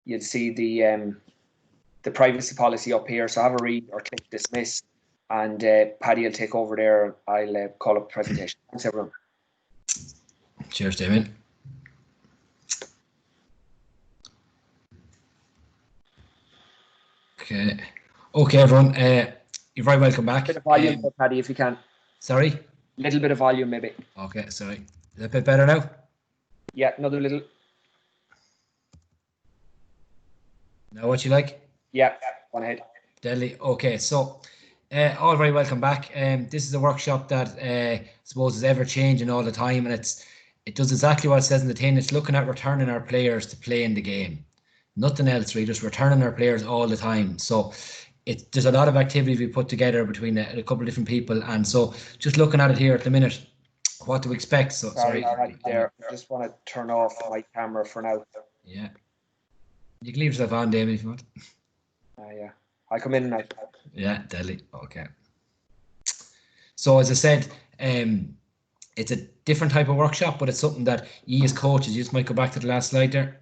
you'll see the privacy policy up here. So have a read or click dismiss, and Paddy will take over there. I'll call up the presentation. Thanks, everyone. Cheers, Damien. Okay, everyone. You're very welcome back. A bit of volume, Paddy, if you can. Sorry? Little bit of volume, maybe. Okay, sorry. Is that a bit better now? Yeah, another little. Now what you like? Yeah, go ahead. Deadly. Okay, so all very welcome back. This is a workshop that I suppose is ever changing all the time, and it does exactly what it says in the tin. It's looking at returning our players to play in the game. Nothing else, really, just returning our players all the time. So there's a lot of activities we put together between a couple of different people, and so just looking at it here at the minute, what to expect. So sorry right there. I just want to turn off my camera for now. Yeah, you can leave yourself on, Damien, if you want. Yeah, I come in and I. Yeah, deadly. Okay. So as I said, it's a different type of workshop, but it's something that you as coaches, you just might go back to the last slide there.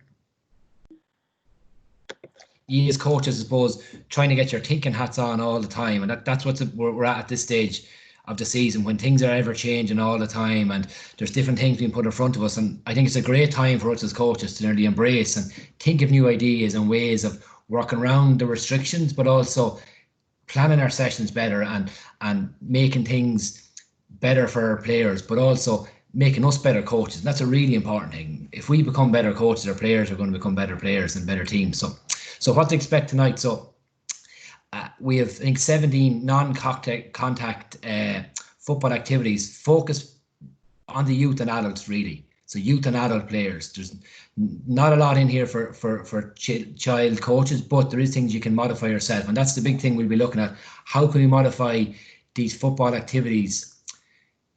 You as coaches, I suppose, trying to get your thinking hats on all the time, and that's what we're at this stage of the season, when things are ever changing all the time, and there's different things being put in front of us. And I think it's a great time for us as coaches to nearly embrace and think of new ideas and ways of working around the restrictions, but also planning our sessions better and making things better for our players, but also making us better coaches. And that's a really important thing. If we become better coaches, our players are going to become better players and better teams. So what to expect tonight? So we have, I think, 17 non-contact football activities focused on the youth and adults, really. So youth and adult players. There's not a lot in here for child coaches, but there is things you can modify yourself, and that's the big thing we'll be looking at. How can we modify these football activities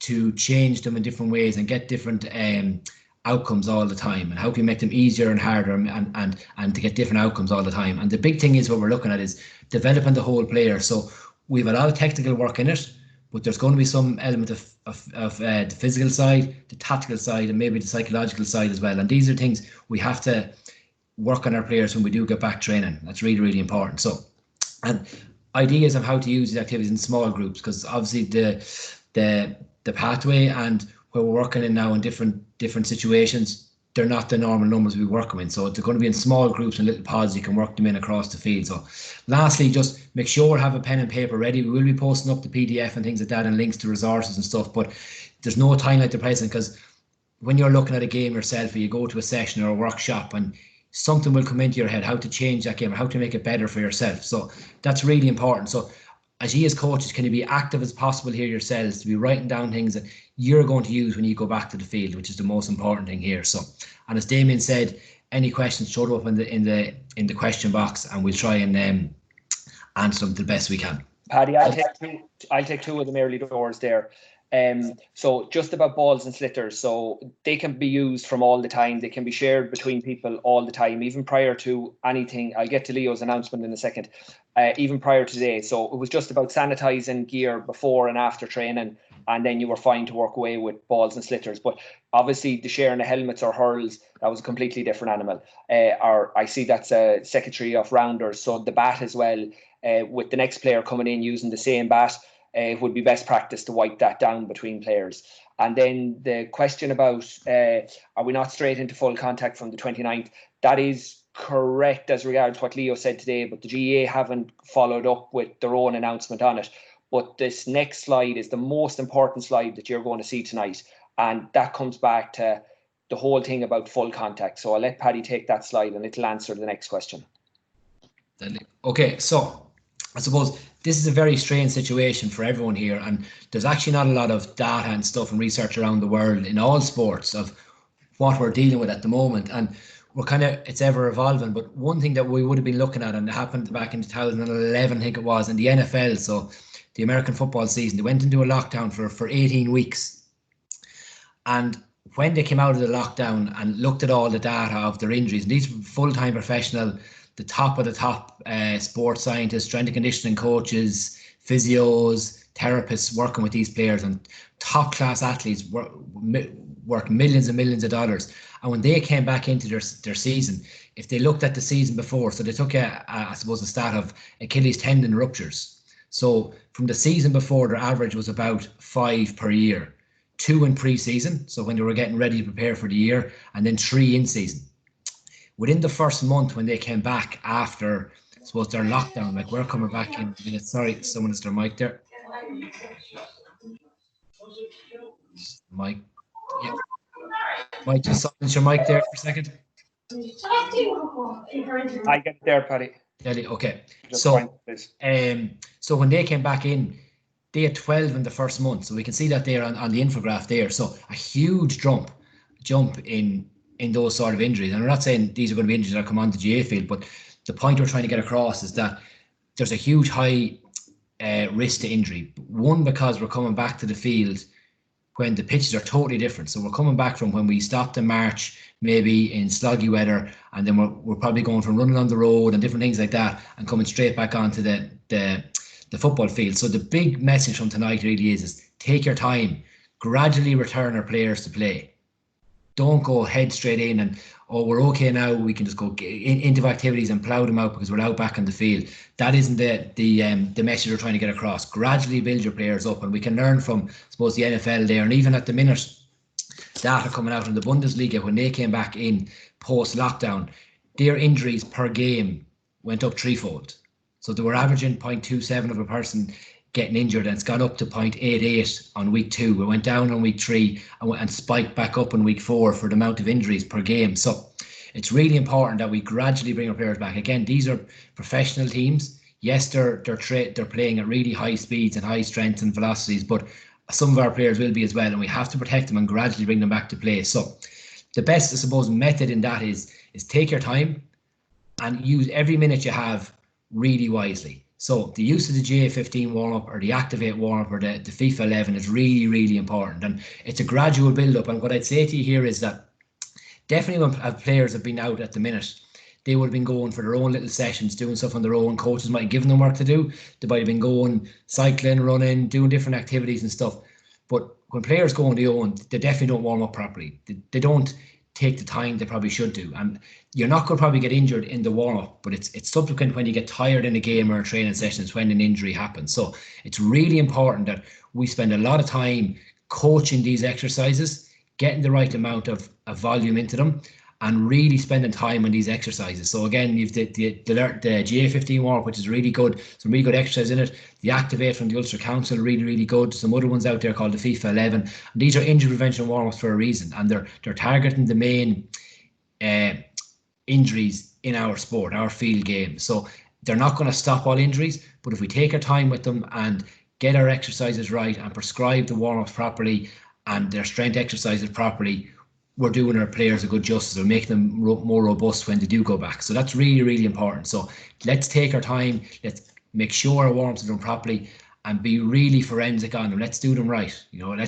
to change them in different ways and get different outcomes all the time, and how can we make them easier and harder and to get different outcomes all the time? And the big thing is what we're looking at is developing the whole player. So we have a lot of technical work in it, but there's going to be some element of the physical side, the tactical side, and maybe the psychological side as well. And these are things we have to work on our players when we do get back training. That's really, really important. So, and ideas of how to use these activities in small groups, because obviously the pathway and where we're working in now in different situations, they're not the normal numbers we work them in. So they're going to be in small groups and little pods. You can work them in across the field. So lastly, just make sure have a pen and paper ready. We will be posting up the PDF and things like that and links to resources and stuff, but there's no time like the present, because when you're looking at a game yourself, or you go to a session or a workshop, and something will come into your head, how to change that game or how to make it better for yourself. So that's really important. So as you as coaches, can you be active as possible here yourselves, to be writing down things that you're going to use when you go back to the field, which is the most important thing here. So, and as Damien said, any questions, throw them up in the question box, and we'll try and answer them the best we can. Paddy, I'll take two of them early doors there. So just about balls and slitters, so they can be used from all the time. They can be shared between people all the time, even prior to anything. I'll get to Leo's announcement in a second. Even prior to today. So it was just about sanitizing gear before and after training, and then you were fine to work away with balls and slitters. But obviously the sharing of helmets or hurls, that was a completely different animal. Or I see that's a secretary of rounders. So the bat as well, with the next player coming in using the same bat, it would be best practice to wipe that down between players. And then the question about are we not straight into full contact from the 29th? That is correct as regards what Leo said today, but the GAA haven't followed up with their own announcement on it. But this next slide is the most important slide that you're going to see tonight, and that comes back to the whole thing about full contact. So I'll let Paddy take that slide and it'll answer the next question. Okay, so I suppose this is a very strange situation for everyone here, and there's actually not a lot of data and stuff and research around the world in all sports of what we're dealing with at the moment, and we're it's ever evolving. But one thing that we would have been looking at, and it happened back in 2011, I think it was, in the NFL, so the American football season, they went into a lockdown for 18 weeks. And when they came out of the lockdown and looked at all the data of their injuries, and these full-time professional, the top of the top sports scientists, strength and conditioning coaches, physios, therapists working with these players, and top class athletes work millions and millions of dollars. And when they came back into their season, if they looked at the season before, so they took I suppose a stat of Achilles tendon ruptures. So from the season before, their average was about 5 per year, 2 in pre-season, so when they were getting ready to prepare for the year, and then 3 in season. Within the first month when they came back after, I suppose, their lockdown, like we're coming back in a minute. Sorry, someone has their mic there. Mic. Yeah. Might just silence your mic there for a second. I get there, Paddy. Okay. Just So when they came back in, they had 12 in the first month. So we can see that there on the infograph there. So a huge jump in those sort of injuries. And I'm not saying these are going to be injuries that come on the GAA field, but the point we're trying to get across is that there's a huge high risk to injury. One, because we're coming back to the field when the pitches are totally different. So we're coming back from when we stopped in March, maybe in sloggy weather, and then we're probably going from running on the road and different things like that, and coming straight back onto the football field. So the big message from tonight really is take your time, gradually return our players to play. Don't go head straight in and, oh, we're okay now, we can just go into activities and plough them out because we're out back on the field. That isn't the message we're trying to get across. Gradually build your players up, and we can learn from, I suppose, the NFL there, and even at the minute, data coming out in the Bundesliga when they came back in post-lockdown, their injuries per game went up threefold. So they were averaging 0.27 of a person getting injured, and it's gone up to 0.88 on week 2. We went down on week 3 and spiked back up on week 4 for the amount of injuries per game. So it's really important that we gradually bring our players back. Again, these are professional teams. Yes, they're playing at really high speeds and high strengths and velocities, but some of our players will be as well, and we have to protect them and gradually bring them back to play. So the best, I suppose, method in that is take your time and use every minute you have really wisely. So the use of the GAA 15 warm-up or the Activate warm-up or the FIFA 11 is really, really important. And it's a gradual build-up. And what I'd say to you here is that definitely when players have been out at the minute, they would have been going for their own little sessions, doing stuff on their own. Coaches might have given them work to do. They might have been going, cycling, running, doing different activities and stuff. But when players go on their own, they definitely don't warm up properly. They don't take the time they probably should do. And you're not going to probably get injured in the warm-up, but it's subsequent when you get tired in a game or a training session is when an injury happens. So it's really important that we spend a lot of time coaching these exercises, getting the right amount of volume into them, and really spending time on these exercises. So again, you've the GAA 15 warm-up, which is really good, some really good exercise in it. The Activate from the Ulster Council, really, really good. Some other ones out there called the FIFA 11. And these are injury prevention warm-ups for a reason, and they're targeting the main injuries in our sport, our field game. So they're not going to stop all injuries, but if we take our time with them and get our exercises right and prescribe the warm-ups properly and their strength exercises properly, we're doing our players a good justice or making them more robust when they do go back. So that's really, really important. So let's take our time. Let's make sure our warm-ups are done properly and be really forensic on them. Let's do them right. You know,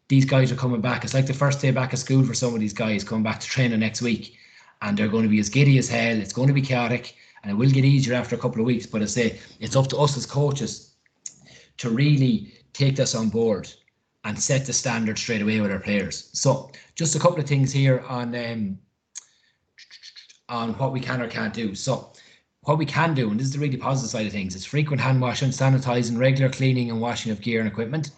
these guys are coming back. It's like the first day back of school for some of these guys coming back to training next week, and they're going to be as giddy as hell. It's going to be chaotic, and it will get easier after a couple of weeks. But I say it's up to us as coaches to really take this on board and set the standard straight away with our players. So just a couple of things here on what we can or can't do. So what we can do, and this is the really positive side of things, is frequent hand washing, sanitizing, regular cleaning and washing of gear and equipment.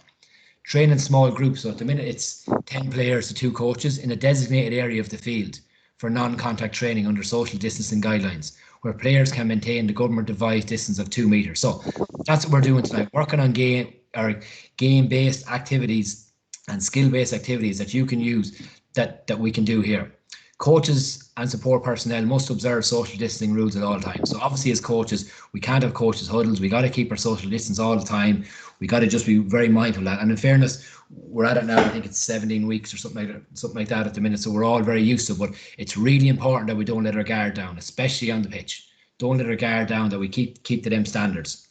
Train in small groups. So at the minute it's 10 players to 2 coaches in a designated area of the field for non-contact training under social distancing guidelines, where players can maintain the government devised distance of 2 meters. So that's what we're doing tonight, working on game-based activities and skill-based activities that you can use that we can do here. Coaches and support personnel must observe social distancing rules at all times. So obviously as coaches, we can't have coaches huddles. We got to keep our social distance all the time. We got to just be very mindful of that. And in fairness, we're at it now, I think it's 17 weeks or something like that at the minute. So we're all very used to it, but it's really important that we don't let our guard down, especially on the pitch. Don't let our guard down, that we keep to them standards.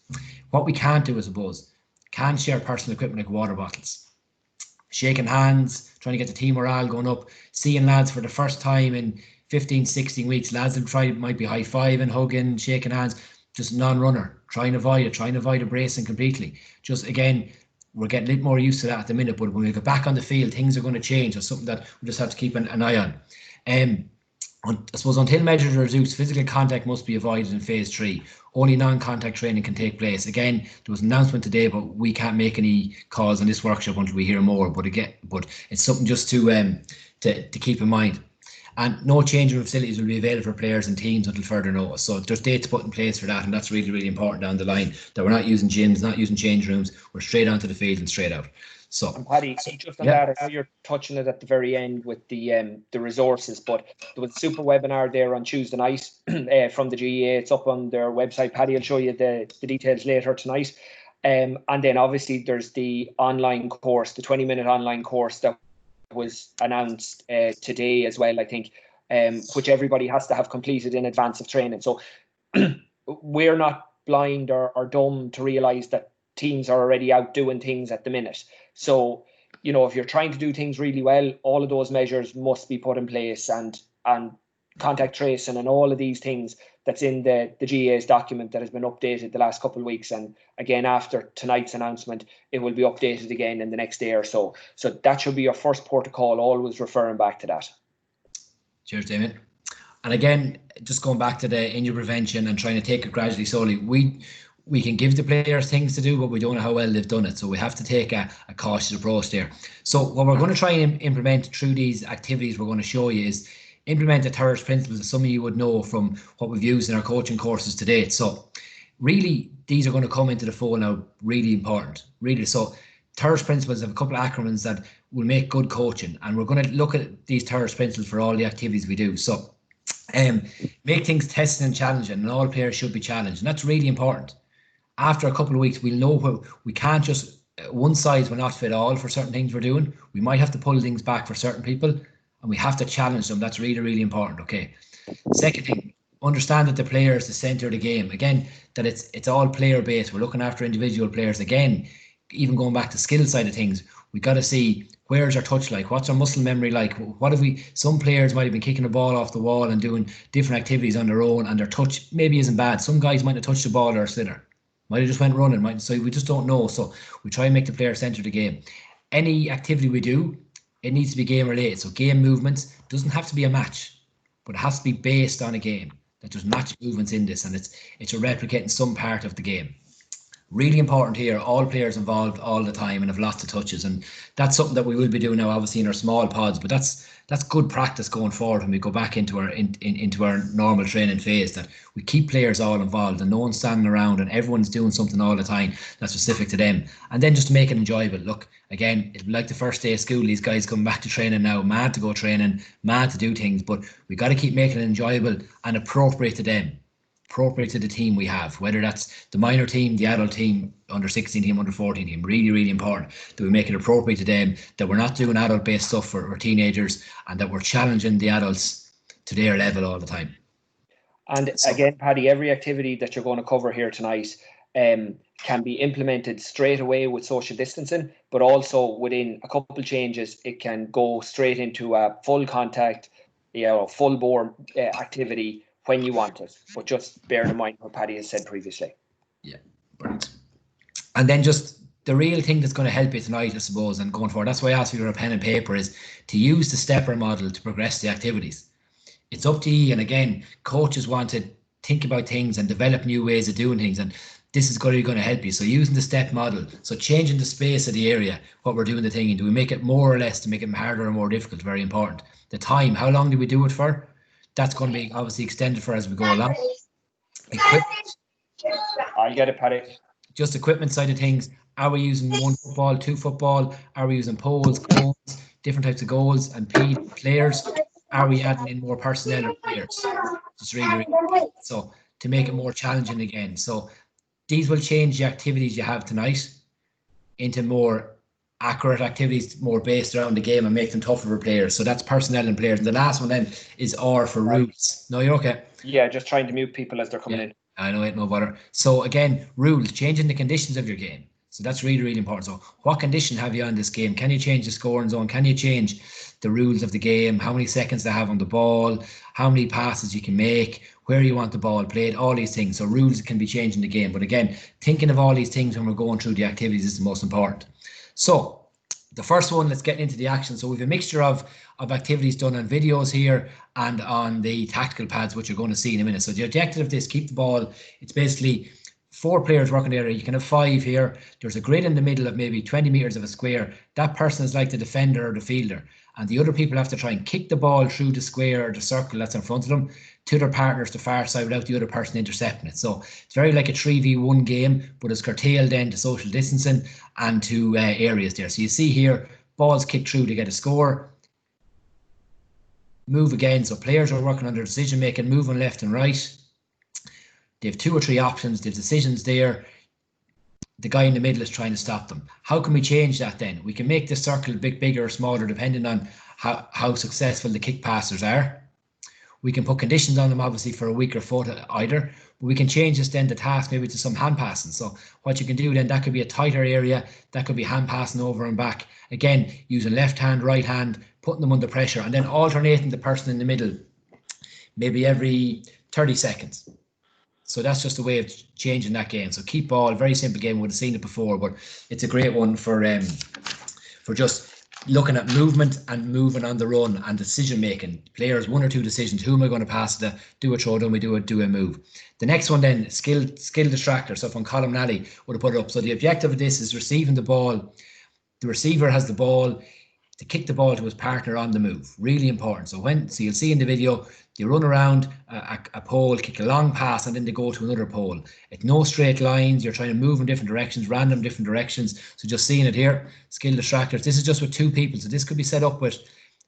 What we can't do, I suppose, can't share personal equipment like water bottles. Shaking hands, trying to get the team morale going up, seeing lads for the first time in 15, 16 weeks, lads have might be high-fiving, hugging, shaking hands, just non-runner, trying to avoid a bracing completely. Just again, we're getting a little more used to that at the minute, but when we get back on the field, things are going to change. It's something that we just have to keep an eye on. I suppose until measures are reduced, physical contact must be avoided in phase 3. Only non-contact training can take place. Again, there was an announcement today, but we can't make any calls on this workshop until we hear more. But it's something just to keep in mind. And no change in facilities will be available for players and teams until further notice. So there's dates put in place for that, and that's really, really important down the line, that we're not using gyms, not using change rooms. We're straight onto the field and straight out. So, and Paddy, just on that, I know you're touching it at the very end with the resources, but there was a super webinar there on Tuesday night from the GAA. It's up on their website. Paddy will show you the details later tonight. And then obviously there's the online course, the 20-minute online course that was announced today as well, I think, which everybody has to have completed in advance of training. So we're not blind or dumb to realise that teams are already out doing things at the minute. So, you know, if you're trying to do things really well, all of those measures must be put in place, and contact tracing and all of these things that's in the GAA's document that has been updated the last couple of weeks. And again, after tonight's announcement, it will be updated again in the next day or so. So that should be your first port of call, always referring back to that. Cheers, Damien. And again, just going back to the injury prevention and trying to take it gradually, slowly, we can give the players things to do, but we don't know how well they've done it. So we have to take a cautious approach there. So what we're going to try and implement through these activities we're going to show you is implement the TERS principles that some of you would know from what we've used in our coaching courses to date. So really, these are going to come into the fore now, really important, really. So TERS principles have a couple of acronyms that will make good coaching, and we're going to look at these TERS principles for all the activities we do. So make things testing and challenging, and all players should be challenged, and that's really important. After a couple of weeks, we'll know where we can't just one size will not fit all for certain things we're doing. We might have to pull things back for certain people, and we have to challenge them. That's really, really important. Okay. Second thing, understand that the player is the center of the game. Again, that it's all player based. We're looking after individual players. Again, even going back to skill side of things, we got to see where's our touch like, what's our muscle memory like, what have we. Some players might have been kicking the ball off the wall and doing different activities on their own, and their touch maybe isn't bad. Some guys might have touched the ball or a sliotar. Might have just went running, so we just don't know. So we try and make the player center of the game. Any activity we do, it needs to be game related. So game movements doesn't have to be a match, but it has to be based on a game. That there's match movements in this, and it's a replicating some part of the game. Really important here, all players involved all the time and have lots of touches, and that's something that we will be doing now, obviously in our small pods, but that's good practice going forward when we go back into our into our normal training phase, that we keep players all involved and no one's standing around and everyone's doing something all the time that's specific to them, and then just to make it enjoyable. Look, again, it'll be like the first day of school, these guys come back to training now, mad to go training, mad to do things, but we got to keep making it enjoyable and appropriate to them, appropriate to the team we have, whether that's the minor team, the adult team, under 16 team, under 14 team. Really, really important that we make it appropriate to them, that we're not doing adult based stuff for teenagers, and that we're challenging the adults to their level all the time. And again, Paddy, every activity that you're going to cover here tonight can be implemented straight away with social distancing, but also within a couple of changes, it can go straight into a full contact, full bore activity when you want it, but just bear in mind what Paddy has said previously. Yeah, brilliant. And then just the real thing that's going to help you tonight, I suppose, and going forward, that's why I asked you for a pen and paper, is to use the stepper model to progress the activities. It's up to you, and again, coaches want to think about things and develop new ways of doing things, and this is going to help you. So using the step model, so changing the space of the area, what we're doing the thing, and do we make it more or less to make it harder or more difficult? Very important. The time, how long do we do it for? That's going to be obviously extended for as we go along. Equipment. I'll get it, Paddy. Just equipment side of things. Are we using 1 football, 2 football? Are we using poles, cones, different types of goals and players? Are we adding in more personnel or players? It's really, really important. So to make it more challenging again. So these will change the activities you have tonight into more accurate activities, more based around the game, and make them tougher for players. So that's personnel and players. And the last one then is R for rules. No, you're okay. Yeah, just trying to mute people as they're coming in. I know, ain't no bother. So again, rules, changing the conditions of your game. So that's really, really important. So what condition have you on this game? Can you change the scoring zone? Can you change the rules of the game? How many seconds they have on the ball? How many passes you can make? Where you want the ball played? All these things. So rules can be changing the game. But again, thinking of all these things when we're going through the activities is the most important. So The first one, let's get into the action. So we have a mixture of activities done on videos here and on the tactical pads, which you're going to see in a minute. So the objective of this, keep the ball. It's basically 4 players working there. You can have 5 here. There's a grid in the middle of maybe 20 meters of a square. That person is like the defender or the fielder. And the other people have to try and kick the ball through the square or the circle that's in front of them to their partners the far side without the other person intercepting it. So it's very like a 3v1 game, but it's curtailed then to social distancing and to areas there. So you see here, balls kicked through to get a score. Move again. So players are working on their decision making, moving left and right. They have 2 or 3 options. They have decisions there. The guy in the middle is trying to stop them. How can we change that then? We can make the circle a bit bigger or smaller depending on how successful the kick passers are. We can put conditions on them obviously for a weaker foot either. But we can change this then the task maybe to some hand passing. So what you can do then, that could be a tighter area. That could be hand passing over and back. Again, using left hand, right hand, putting them under pressure and then alternating the person in the middle maybe every 30 seconds. So that's just a way of changing that game. So keep ball, very simple game. We've seen it before, but it's a great one for just looking at movement and moving on the run and decision making. Players 1 or 2 decisions. Who am I going to pass to? Do a throw? Do we do a move? The next one then, skill distractor. So from Colin Nally would have put it up. So the objective of this is receiving the ball. The receiver has the ball to kick the ball to his partner on the move. Really important. So you'll see in the video, they run around a pole, kick a long pass, and then they go to another pole. It's no straight lines. You're trying to move in different directions, random different directions. So just seeing it here, skill distractors. This is just with 2 people. So this could be set up with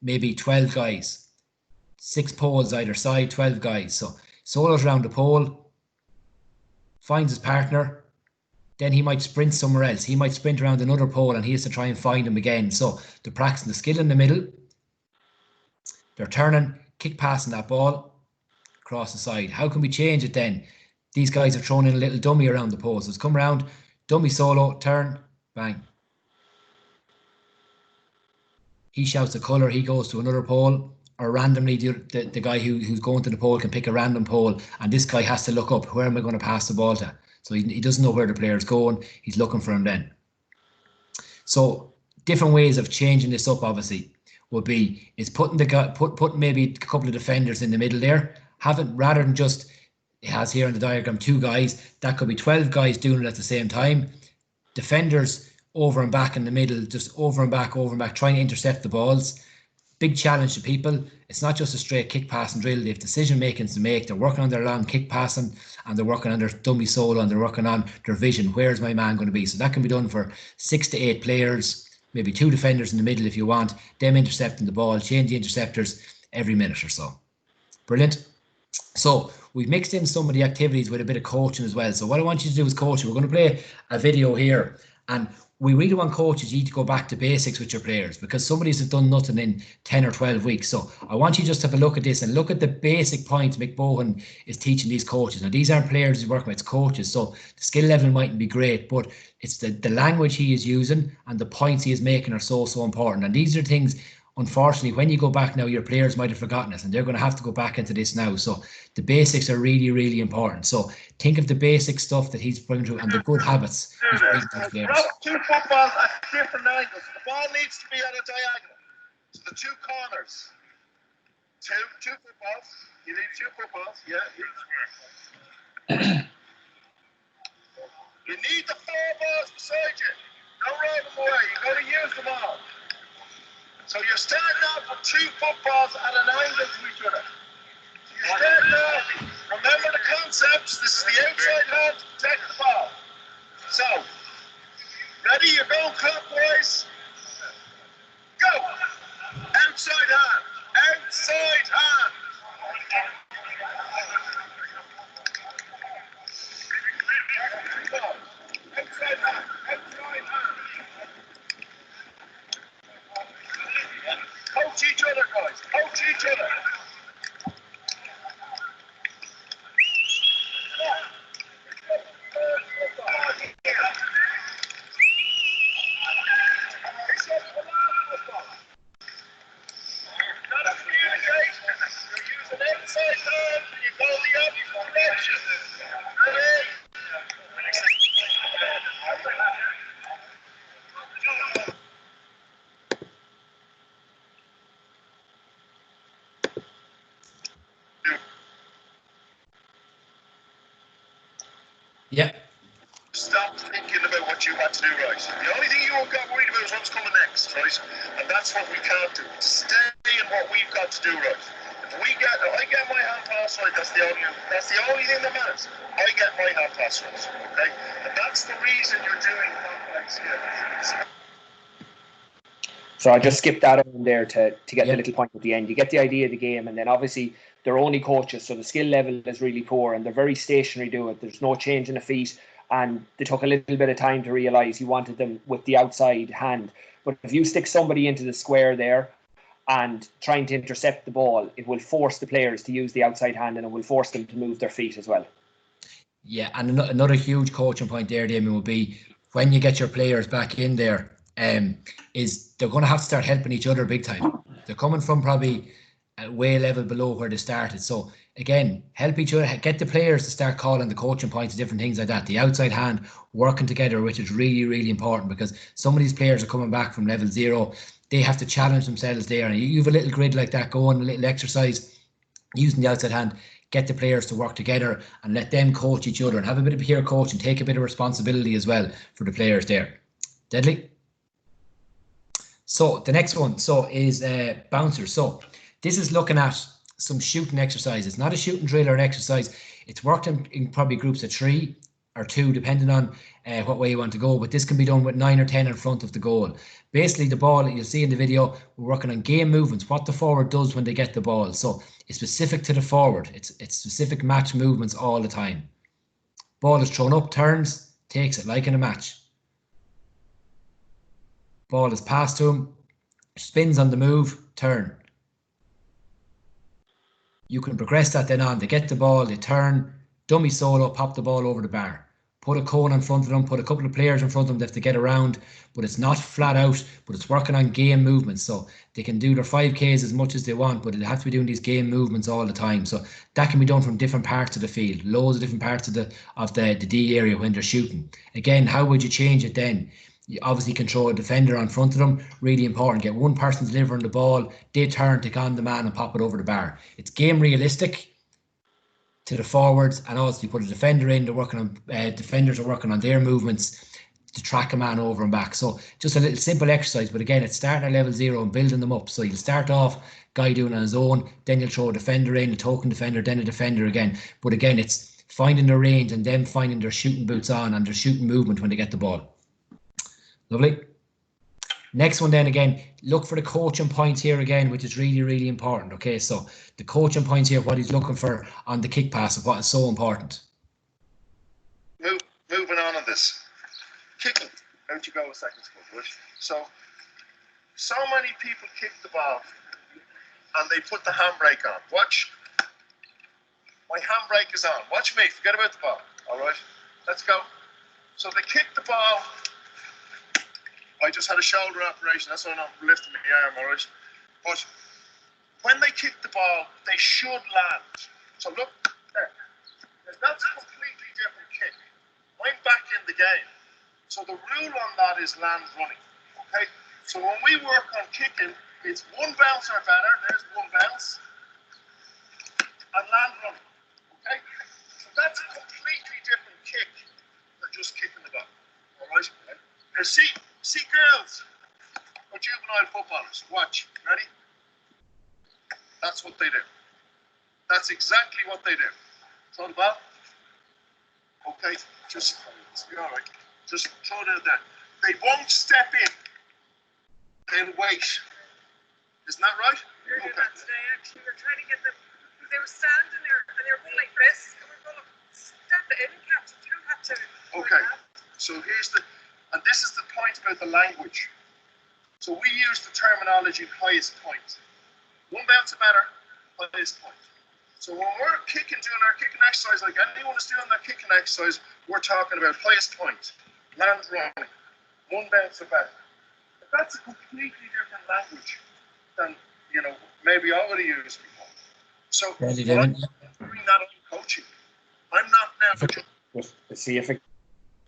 maybe 12 guys, 6 poles either side, 12 guys. So solos around the pole, finds his partner. Then he might sprint somewhere else. He might sprint around another pole and he has to try and find him again. So they're practicing the skill in the middle. They're turning, kick passing that ball across the side. How can we change it then? These guys have thrown in a little dummy around the pole. So it's come around, dummy solo, turn, bang. He shouts a colour, he goes to another pole. Or randomly, the guy who's going to the pole can pick a random pole. And this guy has to look up, where am I going to pass the ball to? So he doesn't know where the player's going. He's looking for him then. So different ways of changing this up obviously would be is putting the guy put maybe a couple of defenders in the middle there. Have it rather than just it has here in the diagram 2 guys. That could be 12 guys doing it at the same time. Defenders over and back in the middle, just over and back, trying to intercept the balls. Big challenge to people. It's not just a straight kick passing drill. They have decision making to make. They're working on their long kick passing and they're working on their dummy solo and they're working on their vision. Where's my man going to be? So that can be done for 6 to 8 players, maybe 2 defenders in the middle if you want, them intercepting the ball, change the interceptors every minute or so. Brilliant. So we've mixed in some of the activities with a bit of coaching as well. So what I want you to do is coaching. We're going to play a video here and we really want coaches you to go back to basics with your players because some of these have done nothing in 10 or 12 weeks. So I want you just to have a look at this and look at the basic points Mick Bohan is teaching these coaches. Now, these aren't players he's working with, it's coaches. So the skill level mightn't be great, but it's the language he is using and the points he is making are so important. And these are things, unfortunately, when you go back now, your players might have forgotten it and they're going to have to go back into this now. So the basics are really, really important. So think of the basic stuff that he's bringing through and the good habits he's bringing to the players. 2 footballs at different angles. The ball needs to be on a diagonal. So the 2 corners. Two footballs. You need 2 footballs. Yeah. You need the 4 balls beside you. Don't roll them away. You've got to use them all. So you're starting off with 2 footballs at an angle to each other. So you're starting off. Remember the concepts. This is the outside hand to protect the ball. So, ready? You're going clockwise. Go. Outside hand. Outside hand. Outside hand. Outside hand. Coach each other, guys. Coach each other. Yeah. Stop thinking about what you got to do right. The only thing you got worried about is what's coming next, right? And that's what we can't do. Stay in what we've got to do right. If I get my hand pass right, that's the only thing that matters. I get my hand pass right, okay? And that's the reason you're doing complex skills. So I just skipped that on there to get Yeah. the little point at the end. You get the idea of the game, and then obviously they're only coaches, so the skill level is really poor, and they're very stationary to it. There's no change in the feet, and they took a little bit of time to realise you wanted them with the outside hand. But if you stick somebody into the square there and trying to intercept the ball, it will force the players to use the outside hand, and it will force them to move their feet as well. Yeah, and another huge coaching point there, Damien, will be when you get your players back in there, is they're going to have to start helping each other big time. They're coming from probably a way level below where they started. So again, help each other, get the players to start calling the coaching points and different things like that. The outside hand working together, which is really, really important, because some of these players are coming back from level 0. They have to challenge themselves there. And you have a little grid like that going, a little exercise using the outside hand. Get the players to work together and let them coach each other and have a bit of peer coach and take a bit of responsibility as well for the players there. Deadly. So the next one is bouncers. So this is looking at some shooting exercises, not a shooting drill or an exercise. It's worked in probably groups of 3 or 2, depending on what way you want to go. But this can be done with 9 or 10 in front of the goal. Basically, the ball that you'll see in the video, we're working on game movements, what the forward does when they get the ball. So it's specific to the forward. It's specific match movements all the time. Ball is thrown up, turns, takes it like in a match. Ball is passed to him, spins on the move, turn. You can progress that then on. They get the ball, they turn, dummy solo, pop the ball over the bar. Put a cone in front of them, put a couple of players in front of them that they get around, but it's not flat out, but it's working on game movements. So they can do their 5Ks as much as they want, but they have to be doing these game movements all the time. So that can be done from different parts of the field, loads of different parts of the D area when they're shooting. Again, how would you change it then? You obviously control a defender on front of them, really important. Get one person delivering the ball, they turn, take on the man and pop it over the bar. It's game realistic to the forwards, and also you put a defender in, they're working on defenders are working on their movements to track a man over and back. So just a little simple exercise, but again, it's starting at level 0 and building them up. So you'll start off guy doing on his own, then you'll throw a defender in, a token defender, then a defender again. But again, it's finding their range and then finding their shooting boots on and their shooting movement when they get the ball. Lovely. Next one then, again, look for the coaching points here again, which is really, really important. Okay, so the coaching points here, what he's looking for on the kick pass, of what is so important. Moving on this. Kicking. Out you go a second, right? So many people kick the ball and they put the handbrake on. Watch. My handbrake is on. Watch me. Forget about the ball. All right. Let's go. So they kick the ball. I just had a shoulder operation, that's why I'm not lifting my arm, all right? But when they kick the ball, they should land. So look, there. That's a completely different kick. I'm back in the game. So the rule on that is land running, okay? So when we work on kicking, it's one bounce or better, there's one bounce, and land running, okay? So that's a completely different kick than just kicking the ball, all right? Now see girls or juvenile footballers, watch, ready? That's what they do. That's exactly what they do. Throw the ball. Okay, just be all right. Just throw it out there. They won't step in. They'll wait. Isn't that right? We were doing that today, actually. We were trying to get them, they were standing there and they were going like this, and we're going to step it in, Captain. You don't have to. Okay, so here's and this is the point about the language. So we use the terminology highest point. One bounce or better, highest point. So when we're kicking, doing our kicking exercise, like anyone is doing that kicking exercise, we're talking about highest point, land running, one bounce or better. But that's a completely different language than, maybe I would have used before. So I'm doing that on coaching. I'm not now. Just to see if it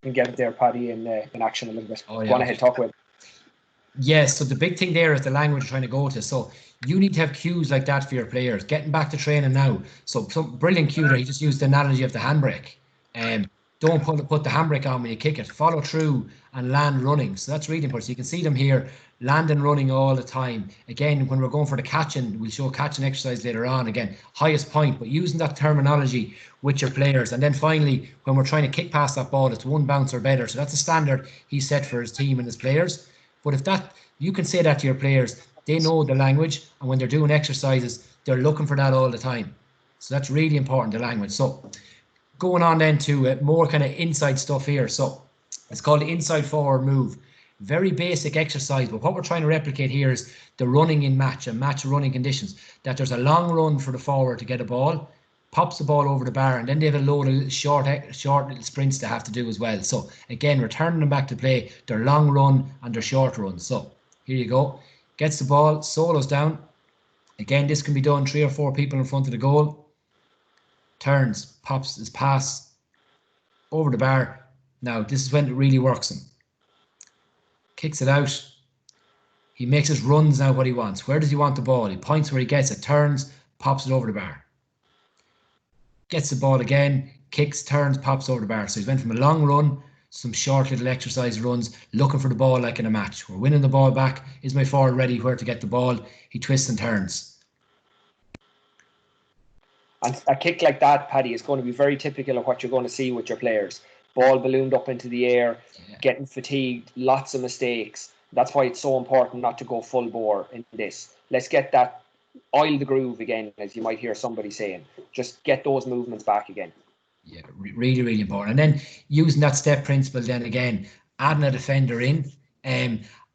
can get there, Paddy, in action a little bit. Oh, yeah. Go on ahead, talk with. Yes, so the big thing there is the language you're trying to go to. So you need to have cues like that for your players. Getting back to training now. So some brilliant cue there. He just used the analogy of the handbrake. Don't put the handbrake on when you kick it. Follow through and land running. So that's really important. So you can see them here, land and running all the time. Again, when we're going for the catching, we'll show catching exercise later on. Again, highest point, but using that terminology with your players. And then finally, when we're trying to kick past that ball, it's 1 bounce or better. So that's a standard he set for his team and his players. But if that, you can say that to your players, they know the language, and when they're doing exercises, they're looking for that all the time. So that's really important, the language. So going on then to more kind of inside stuff here. So it's called the inside forward move. Very basic exercise, but what we're trying to replicate here is the running in match and match running conditions. That there's a long run for the forward to get a ball, pops the ball over the bar, and then they have a load of short little sprints they have to do as well. So again, returning them back to play, their long run and their short run. So here you go. Gets the ball, solos down. Again, this can be done 3 or 4 people in front of the goal. Turns, pops his pass over the bar. Now, this is when it really works him. Kicks it out. He makes his runs now what he wants. Where does he want the ball? He points where he gets it, turns, pops it over the bar. Gets the ball again, kicks, turns, pops over the bar. So he's went from a long run, some short little exercise runs, looking for the ball like in a match. We're winning the ball back. Is my forward ready where to get the ball? He twists and turns. And a kick like that, Paddy, is going to be very typical of what you're going to see with your players. Ball ballooned up into the air, getting fatigued, lots of mistakes. That's why it's so important not to go full bore in this. Let's get that, oil the groove again, as you might hear somebody saying. Just get those movements back again. Yeah, really, really important. And then using that step principle, then again, adding a defender in.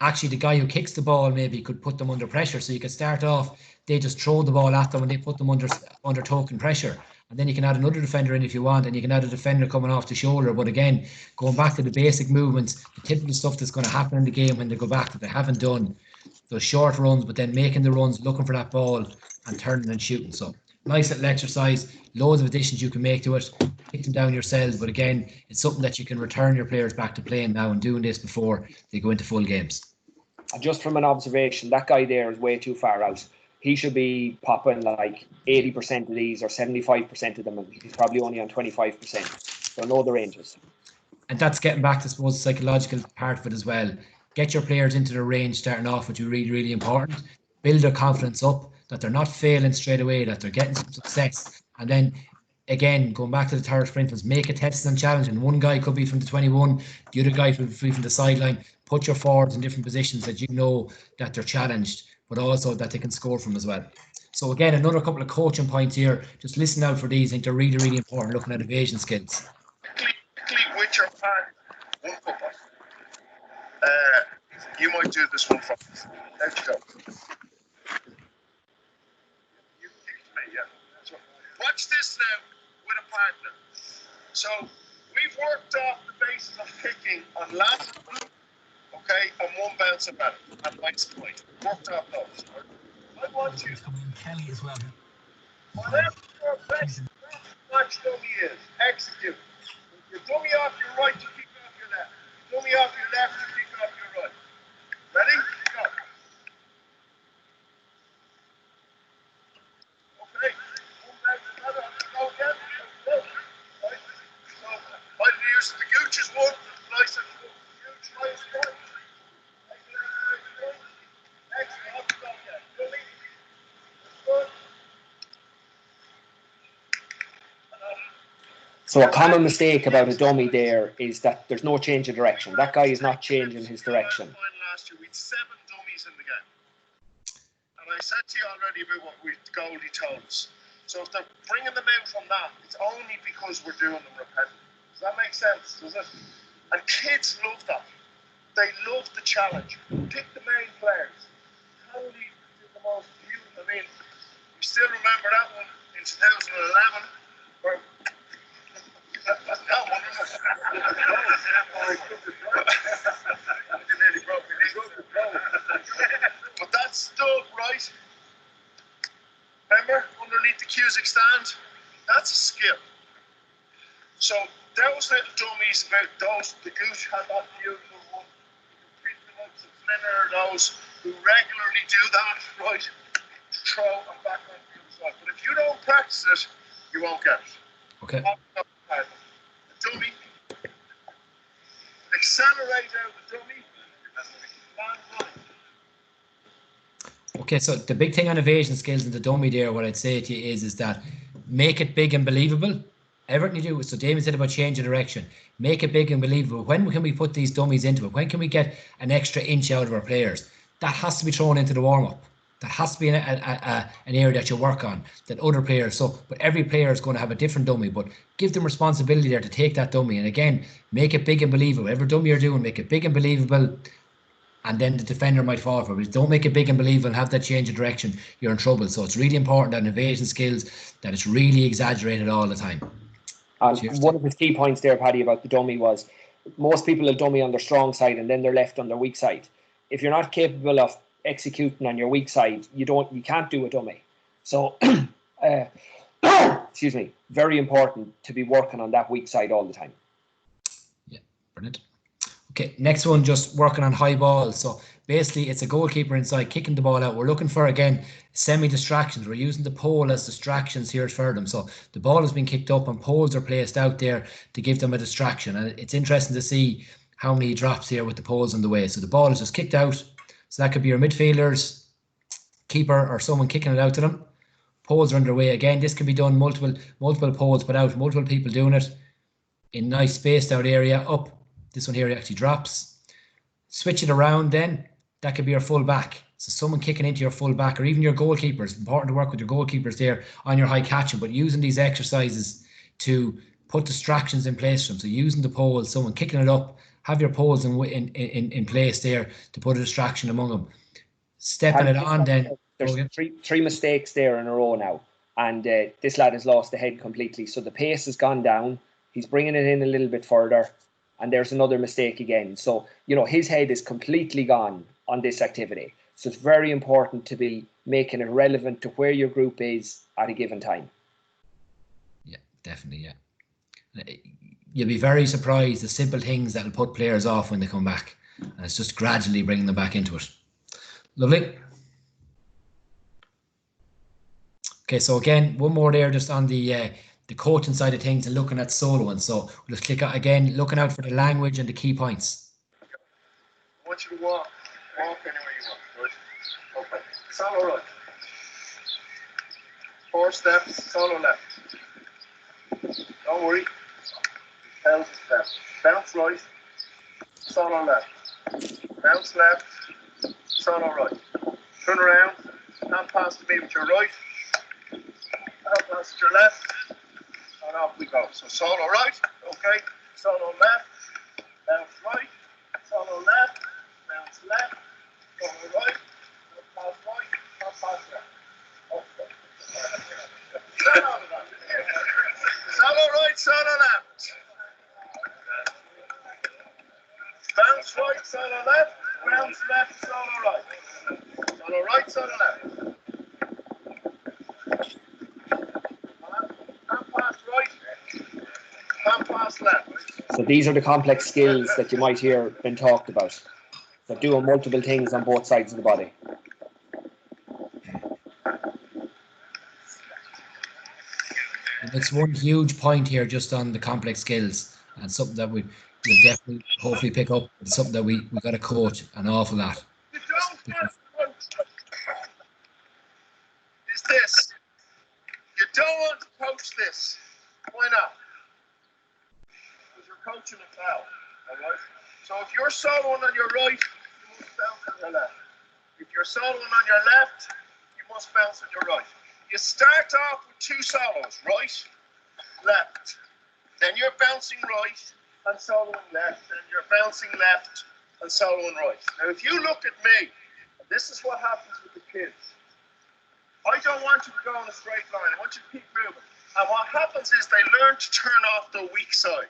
Actually, the guy who kicks the ball maybe could put them under pressure. So you could start off, they just throw the ball at them and they put them under token pressure. And then you can add another defender in if you want, and you can add a defender coming off the shoulder. But again, going back to the basic movements, the typical stuff that's going to happen in the game when they go back that they haven't done, those short runs, but then making the runs, looking for that ball and turning and shooting. So nice little exercise, loads of additions you can make to it, kick them down yourselves. But again, it's something that you can return your players back to playing now and doing this before they go into full games. And just from an observation, that guy there is way too far out. He should be popping like 80% of these or 75% of them. And he's probably only on 25%. So know the ranges. And that's getting back to, I suppose, the psychological part of it as well. Get your players into the range starting off, which is really, really important. Build their confidence up, that they're not failing straight away, that they're getting some success. And then, again, going back to the third sprint, was make it testing and challenging. One guy could be from the 21, the other guy could be from the sideline. Put your forwards in different positions that you know that they're challenged, but also that they can score from as well. So again, another couple of coaching points here. Just listen out for these. I think they're really, really important looking at evasion skills. Quickly with your pad, one football. You might do this one first. Let's go. You kicked me, yeah. So watch this now with a partner. So we've worked off the basis of kicking on last, okay, and 1 bounce and better, and lights point. Worked off those. I want you. Kelly as well. Whatever your best match dummy is, execute. If you dummy off your right, you kick off your left. Dummy off your left, you kick off your right. Ready? Go. Okay. 1 bounce and better. Go again. Go. Right. So I'll use the Gooch's one, nice and full. Gooch, nice one. Excellent. Go again. Dummy. Good. So a common mistake about a dummy there is that there's no change of direction. That guy is not changing his direction. Last year we had 7 dummies in the game. And I said to you already about what Goldie told us. So if they're bringing them out from that, it's only because we're doing them repetitive. Does that make sense? Does it? And kids love that. They love the challenge. Pick the main players. Cody did the most beautiful. I mean, we still remember that one in 2011 where but that's stuff, right? Remember, underneath the Cusick stand? That's a skill. So those little dummies, about those, the Gooch had that beautiful one. You can pick them up to Flinner, those who regularly do that, right? Throw and back on the other side. But if you don't practice it, you won't get it. Okay. The dummy accelerate out the dummy and land right. Okay, so the big thing on evasion skills and the dummy there, what I'd say to you is that make it big and believable. Everything you do, so Damien said about change of direction, make it big and believable. When can we put these dummies into it? When can we get an extra inch out of our players? That has to be thrown into the warm-up. That has to be an area that you work on, that other players, but every player is going to have a different dummy, but give them responsibility there to take that dummy. And again, make it big and believable. Every dummy you're doing, make it big and believable. And then the defender might fall for it. Don't make it big and believable and have that change of direction. You're in trouble. So it's really important that in evasion skills that it's really exaggerated all the time. One of the key points there, Paddy, about the dummy was most people will dummy on their strong side and then they're left on their weak side. If you're not capable of executing on your weak side, you can't do a dummy. So, excuse me, very important to be working on that weak side all the time. Yeah, brilliant. Okay, next one, just working on high balls. So basically it's a goalkeeper inside kicking the ball out. We're looking for, again, semi-distractions. We're using the pole as distractions here for them. So the ball has been kicked up and poles are placed out there to give them a distraction. And it's interesting to see how many drops here with the poles in the way. So the ball is just kicked out. So that could be your midfielders, keeper, or someone kicking it out to them. Poles are underway. Again, this can be done multiple poles put out, multiple people doing it in nice spaced out area up. This one here actually drops. Switch it around then. That could be your full back. So someone kicking into your full back or even your goalkeepers. Important to work with your goalkeepers there on your high catching, but using these exercises to put distractions in place for them. So using the poles, someone kicking it up, have your poles in place there to put a distraction among them. Stepping it on then. There's three mistakes there in a row now. And this lad has lost the head completely. So the pace has gone down. He's bringing it in a little bit further. And there's another mistake again. So, his head is completely gone on this activity. So it's very important to be making it relevant to where your group is at a given time. Yeah, definitely, yeah. You'll be very surprised the simple things that will put players off when they come back. And it's just gradually bringing them back into it. Lovely. Okay, so again, one more there just on the coaching side of things and looking at soloing. So we'll just click out again, looking out for the language and the key points. I want you to walk anywhere you want, right? Okay, solo right. 4 steps, solo left. Don't worry. Bounce left. Bounce right, solo left. Bounce left, solo right. Turn around, hand pass to me with your right. Hand pass to your left. And off we go. So solo right, okay, solo left, bounce right, solo left, bounce left, solo right, pass right, pass left. Okay. Solo right, solo left. Bounce right, solo left, bounce left, solo right. Solo right, solo left. So these are the complex skills that you might hear been talked about. So doing multiple things on both sides of the body. And that's one huge point here just on the complex skills and something that we'll definitely hopefully pick up. It's something that we got to coach an awful lot. Is this? You don't want to coach this. Why not? Because you're coaching it now. Alright? So if you're soloing on your right, you must bounce on your left. If you're soloing on your left, you must bounce on your right. You start off with 2 solos, right, left. Then you're bouncing right and soloing left. Then you're bouncing left and soloing right. Now if you look at me, this is what happens with the kids. I don't want you to go on a straight line. I want you to keep moving. And what happens is they learn to turn off the weak side.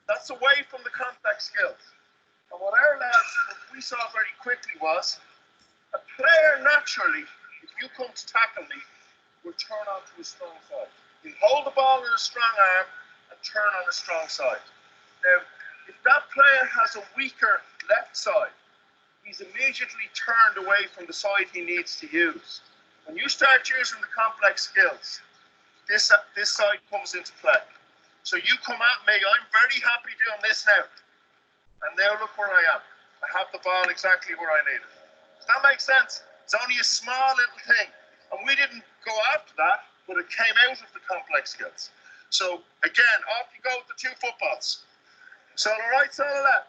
That's away from the complex skills. And what our lads, we saw very quickly was, a player naturally, if you come to tackle me, will turn onto a strong side. You hold the ball in a strong arm and turn on a strong side. Now, if that player has a weaker left side, he's immediately turned away from the side he needs to use. When you start using the complex skills, this side comes into play. So you come at me, I'm very happy doing this now. and now look where I am. I have the ball exactly where I need it. Does that make sense? It's only a small little thing. And we didn't go after that, but it came out of the complex skills. So, again, off you go with the 2 footballs. So, all right, so all that.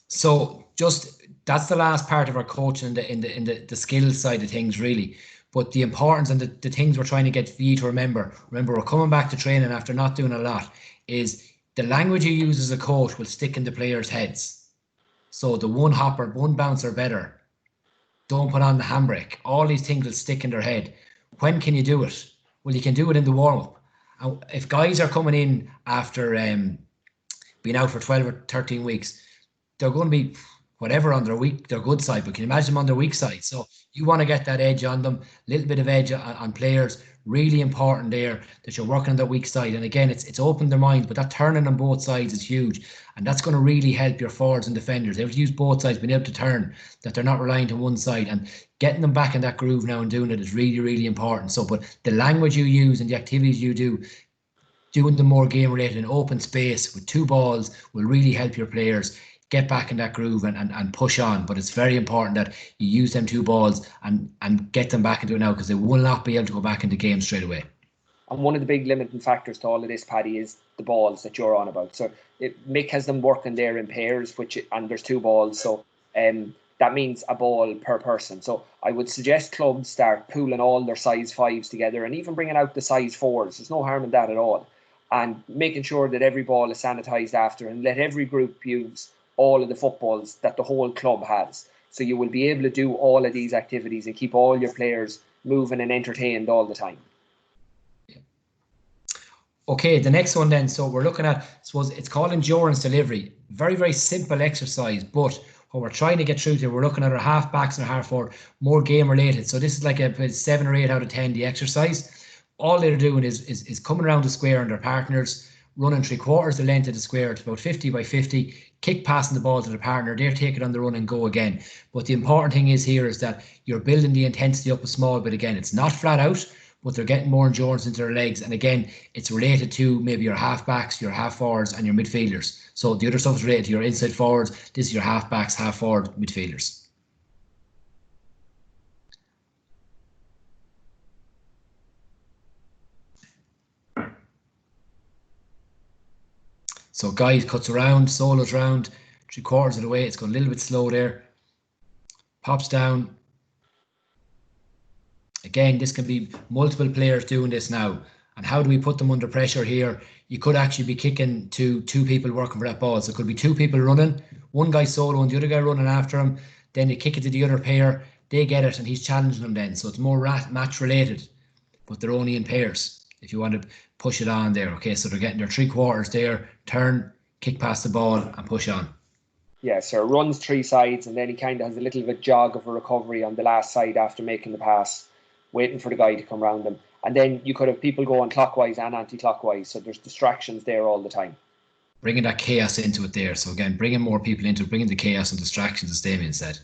So, just that's the last part of our coaching in the skills side of things, really. But the importance and the things we're trying to get you to remember, we're coming back to training after not doing a lot, is the language you use as a coach will stick in the players' heads. So the one hopper, one bouncer better, don't put on the handbrake. All these things will stick in their head. When can you do it? Well, you can do it in the warm-up. And if guys are coming in after being out for 12 or 13 weeks, they're going to be whatever on their good side, but can you imagine them on their weak side? So you want to get that edge on them, a little bit of edge on players. Really important there that you're working on the weak side. And again, it's opened their mind, but that turning on both sides is huge. And that's going to really help your forwards and defenders. They have to use both sides, being able to turn, that they're not relying on one side. And getting them back in that groove now and doing it is really, really important. So, but the language you use and the activities you do, doing them more game related in open space with 2 balls will really help your players get back in that groove and push on. But it's very important that you use them 2 balls and get them back into it now, because they will not be able to go back into games straight away. And one of the big limiting factors to all of this, Paddy, is the balls that you're on about. So Mick has them working there in pairs, and there's 2 balls. So that means a ball per person. So I would suggest clubs start pooling all their size 5s together and even bringing out the size 4s. There's no harm in that at all. And making sure that every ball is sanitised after, and let every group use all of the footballs that the whole club has. So you will be able to do all of these activities and keep all your players moving and entertained all the time. Okay, the next one then. So we're looking at, I suppose it's called endurance delivery. Very, very simple exercise, but what we're trying to get through to, we're looking at our half backs and our half forward, more game related. So this is like a 7 or 8 out of 10, the exercise. All they're doing is coming around the square and their partners, running 3/4 the length of the square. It's about 50 by 50, kick passing the ball to the partner, they're taking it on the run and go again. But the important thing is here is that you're building the intensity up a small bit again. It's not flat out, but they're getting more endurance into their legs. And again, it's related to maybe your half backs, your half forwards and your midfielders. So the other stuff is related to your inside forwards. This is your half backs, half forward, midfielders. So guide cuts around, solos round, 3/4 of the way. It's going a little bit slow there. Pops down. Again, this can be multiple players doing this now. And how do we put them under pressure here? You could actually be kicking to 2 people working for that ball. So it could be 2 people running, one guy solo and the other guy running after him. Then you kick it to the other pair. They get it and he's challenging them then. So it's more match related, but they're only in pairs if you want to push it on there. Okay, so they're getting their 3/4 there, turn, kick past the ball and push on. Yeah, so it runs 3 sides and then he kind of has a little bit jog of a recovery on the last side after making the pass, waiting for the guy to come round them. And then you could have people going clockwise and anti-clockwise, so there's distractions there all the time. Bringing that chaos into it there. So again, bringing more people into it, bringing the chaos and distractions, as Damien said.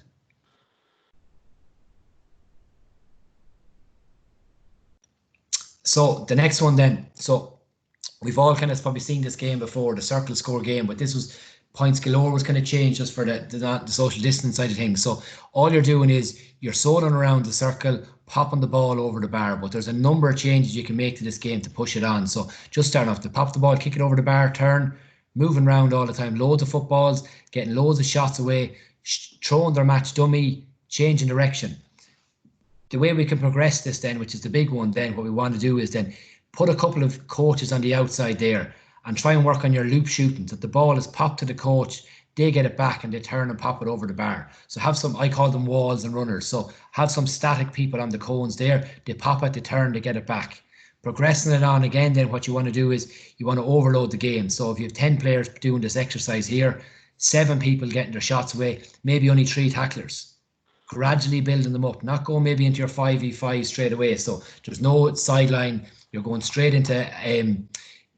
So the next one then, so we've all kind of probably seen this game before, the circle score game, but this was points galore was kind of changed just for the social distance side of things. So all you're doing is you're soling around the circle, popping the ball over the bar, but there's a number of changes you can make to this game to push it on. So just starting off to pop the ball, kick it over the bar, turn, moving around all the time, loads of footballs, getting loads of shots away, throwing their match dummy, changing direction. The way we can progress this then, which is the big one then, what we want to do is then put a couple of coaches on the outside there and try and work on your loop shooting, that the ball is popped to the coach, they get it back and they turn and pop it over the bar. So have some, I call them walls and runners. So have some static people on the cones there, they pop it, they turn, they get it back. Progressing it on again, then what you want to do is you want to overload the game. So if you have 10 players doing this exercise here, 7 people getting their shots away, maybe only 3 tacklers. Gradually building them up, not going maybe into your 5v5 straight away. So there's no sideline, you're going straight into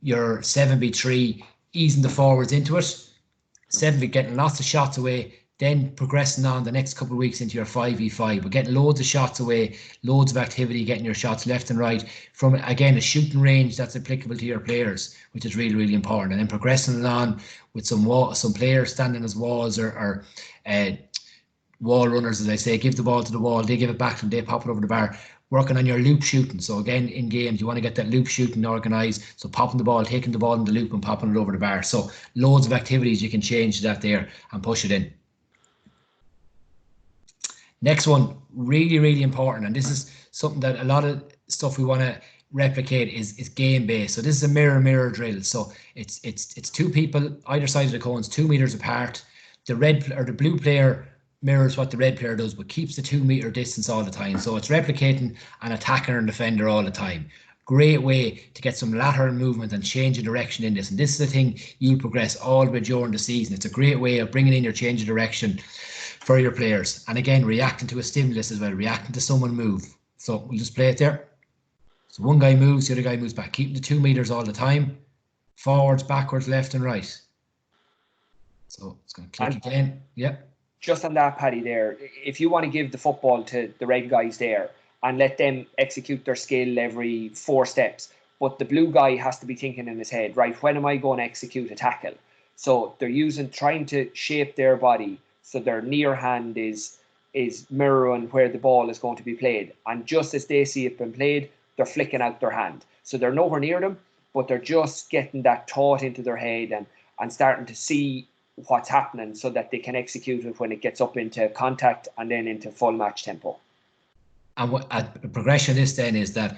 your 7v3, easing the forwards into it. 7v getting lots of shots away, then progressing on the next couple of weeks into your 5v5. We're getting loads of shots away, loads of activity, getting your shots left and right from, again, a shooting range that's applicable to your players, which is really, really important. And then progressing on with some players standing as walls or wall runners, as I say, give the ball to the wall, they give it back to them, they pop it over the bar. Working on your loop shooting. So again, in games, you want to get that loop shooting organised. So popping the ball, taking the ball in the loop and popping it over the bar. So loads of activities you can change that there and push it in. Next one, really, really important. And this is something that a lot of stuff we want to replicate is game based. So this is a mirror drill. So it's two people either side of the cones, 2 meters apart. The red or the blue player mirrors what the red player does, but keeps the 2 meter distance all the time. So it's replicating an attacker and defender all the time. Great way to get some lateral movement and change of direction in this. And this is the thing you'll progress all the way during the season. It's a great way of bringing in your change of direction for your players. And again, reacting to a stimulus as well, reacting to someone move. So we'll just play it there. So one guy moves, the other guy moves back, keeping the 2 meters all the time. Forwards, backwards, left and right. So it's going to click again. Yep. Just on that, Paddy, there, if you want to give the football to the red guys there and let them execute their skill every 4 steps, but the blue guy has to be thinking in his head, right, when am I going to execute a tackle? So they're trying to shape their body so their near hand is mirroring where the ball is going to be played. And just as they see it being played, they're flicking out their hand. So they're nowhere near them, but they're just getting that thought into their head and starting to see what's happening so that they can execute it when it gets up into contact and then into full match tempo. And what a progression of this then is that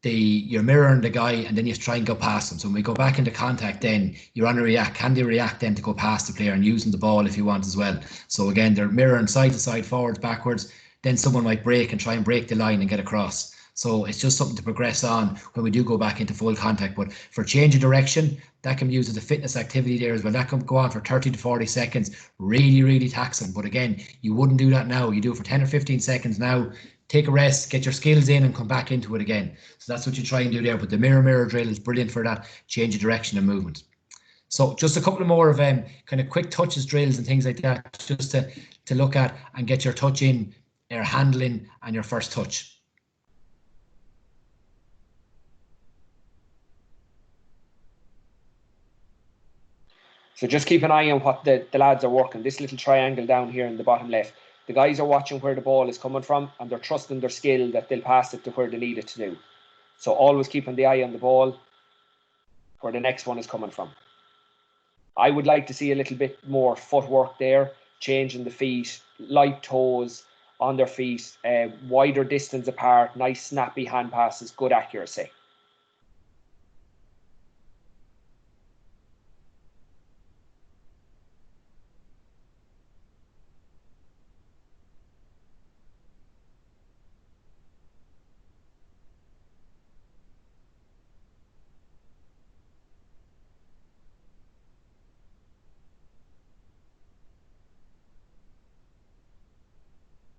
you're mirroring the guy and then you try and go past him. So when we go back into contact, then you're on a react. Can they react then to go past the player and using the ball if you want as well? So again, they're mirroring side to side, forwards, backwards. Then someone might break and try and break the line and get across. So it's just something to progress on when we do go back into full contact. But for change of direction, that can be used as a fitness activity there as well. That can go on for 30 to 40 seconds. Really, really taxing. But again, you wouldn't do that now. You do it for 10 or 15 seconds now. Take a rest, get your skills in and come back into it again. So that's what you try and do there. But the mirror drill is brilliant for that change of direction and movement. So just a couple of more of kind of quick touches drills and things like that, just to look at and get your touch in, your handling and your first touch. So just keep an eye on what the lads are working. This little triangle down here in the bottom left, the guys are watching where the ball is coming from and they're trusting their skill that they'll pass it to where they need it to do. So always keeping the eye on the ball where the next one is coming from. I would like to see a little bit more footwork there, changing the feet, light toes on their feet, wider distance apart, nice snappy hand passes, good accuracy.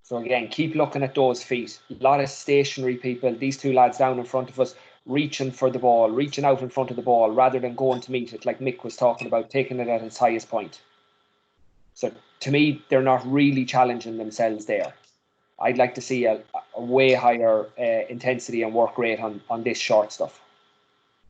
So again, keep looking at those feet. A lot of stationary people, these two lads down in front of us, reaching for the ball, reaching out in front of the ball rather than going to meet it, like Mick was talking about, taking it at its highest point. So to me, they're not really challenging themselves there. I'd like to see a way higher intensity and work rate on this short stuff.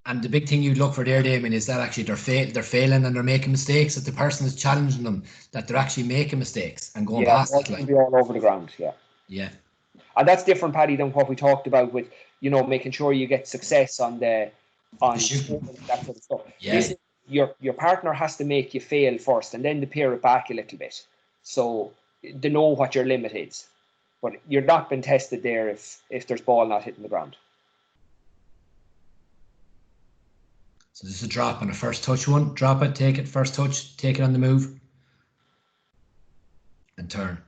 And the big thing you'd look for there, Damien, is that actually they're failing and they're making mistakes, that the person is challenging them, that they're actually making mistakes and going past it. Like, be all over the ground, yeah. And that's different, Paddy, than what we talked about with, making sure you get success on the shooting, that sort of stuff. Yeah. This is, your partner has to make you fail first and then to pare it back a little bit. So they know what your limit is. But you're not been tested there if there's ball not hitting the ground. So this is a drop on a first touch one. Drop it, take it, first touch, take it on the move. And turn.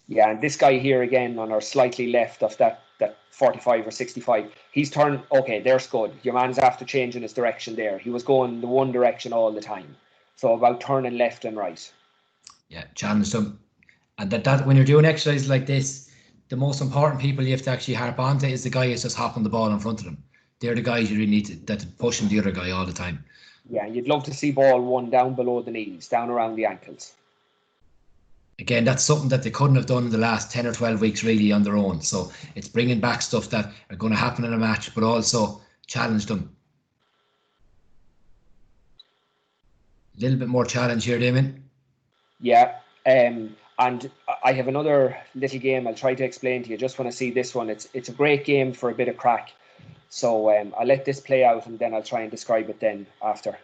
Yeah, and this guy here again on our slightly left of that 45 or 65, he's turned, okay, there's good. Your man's after changing his direction there. He was going the one direction all the time. So about turning left and right. Yeah, challenge them. And that when you're doing exercises like this, the most important people you have to actually harp on to is the guy who's just hopping the ball in front of them. They're the guys you really need to pushing the other guy all the time. Yeah, you'd love to see ball one down below the knees, down around the ankles. again, that's something that they couldn't have done in the last 10 or 12 weeks really on their own. So it's bringing back stuff that are going to happen in a match, but also challenge them. A little bit more challenge here, Damien. Yeah, and I have another little game I'll try to explain to you. Just want to see this one. It's a great game for a bit of crack. So I'll let this play out and then I'll try and describe it then after.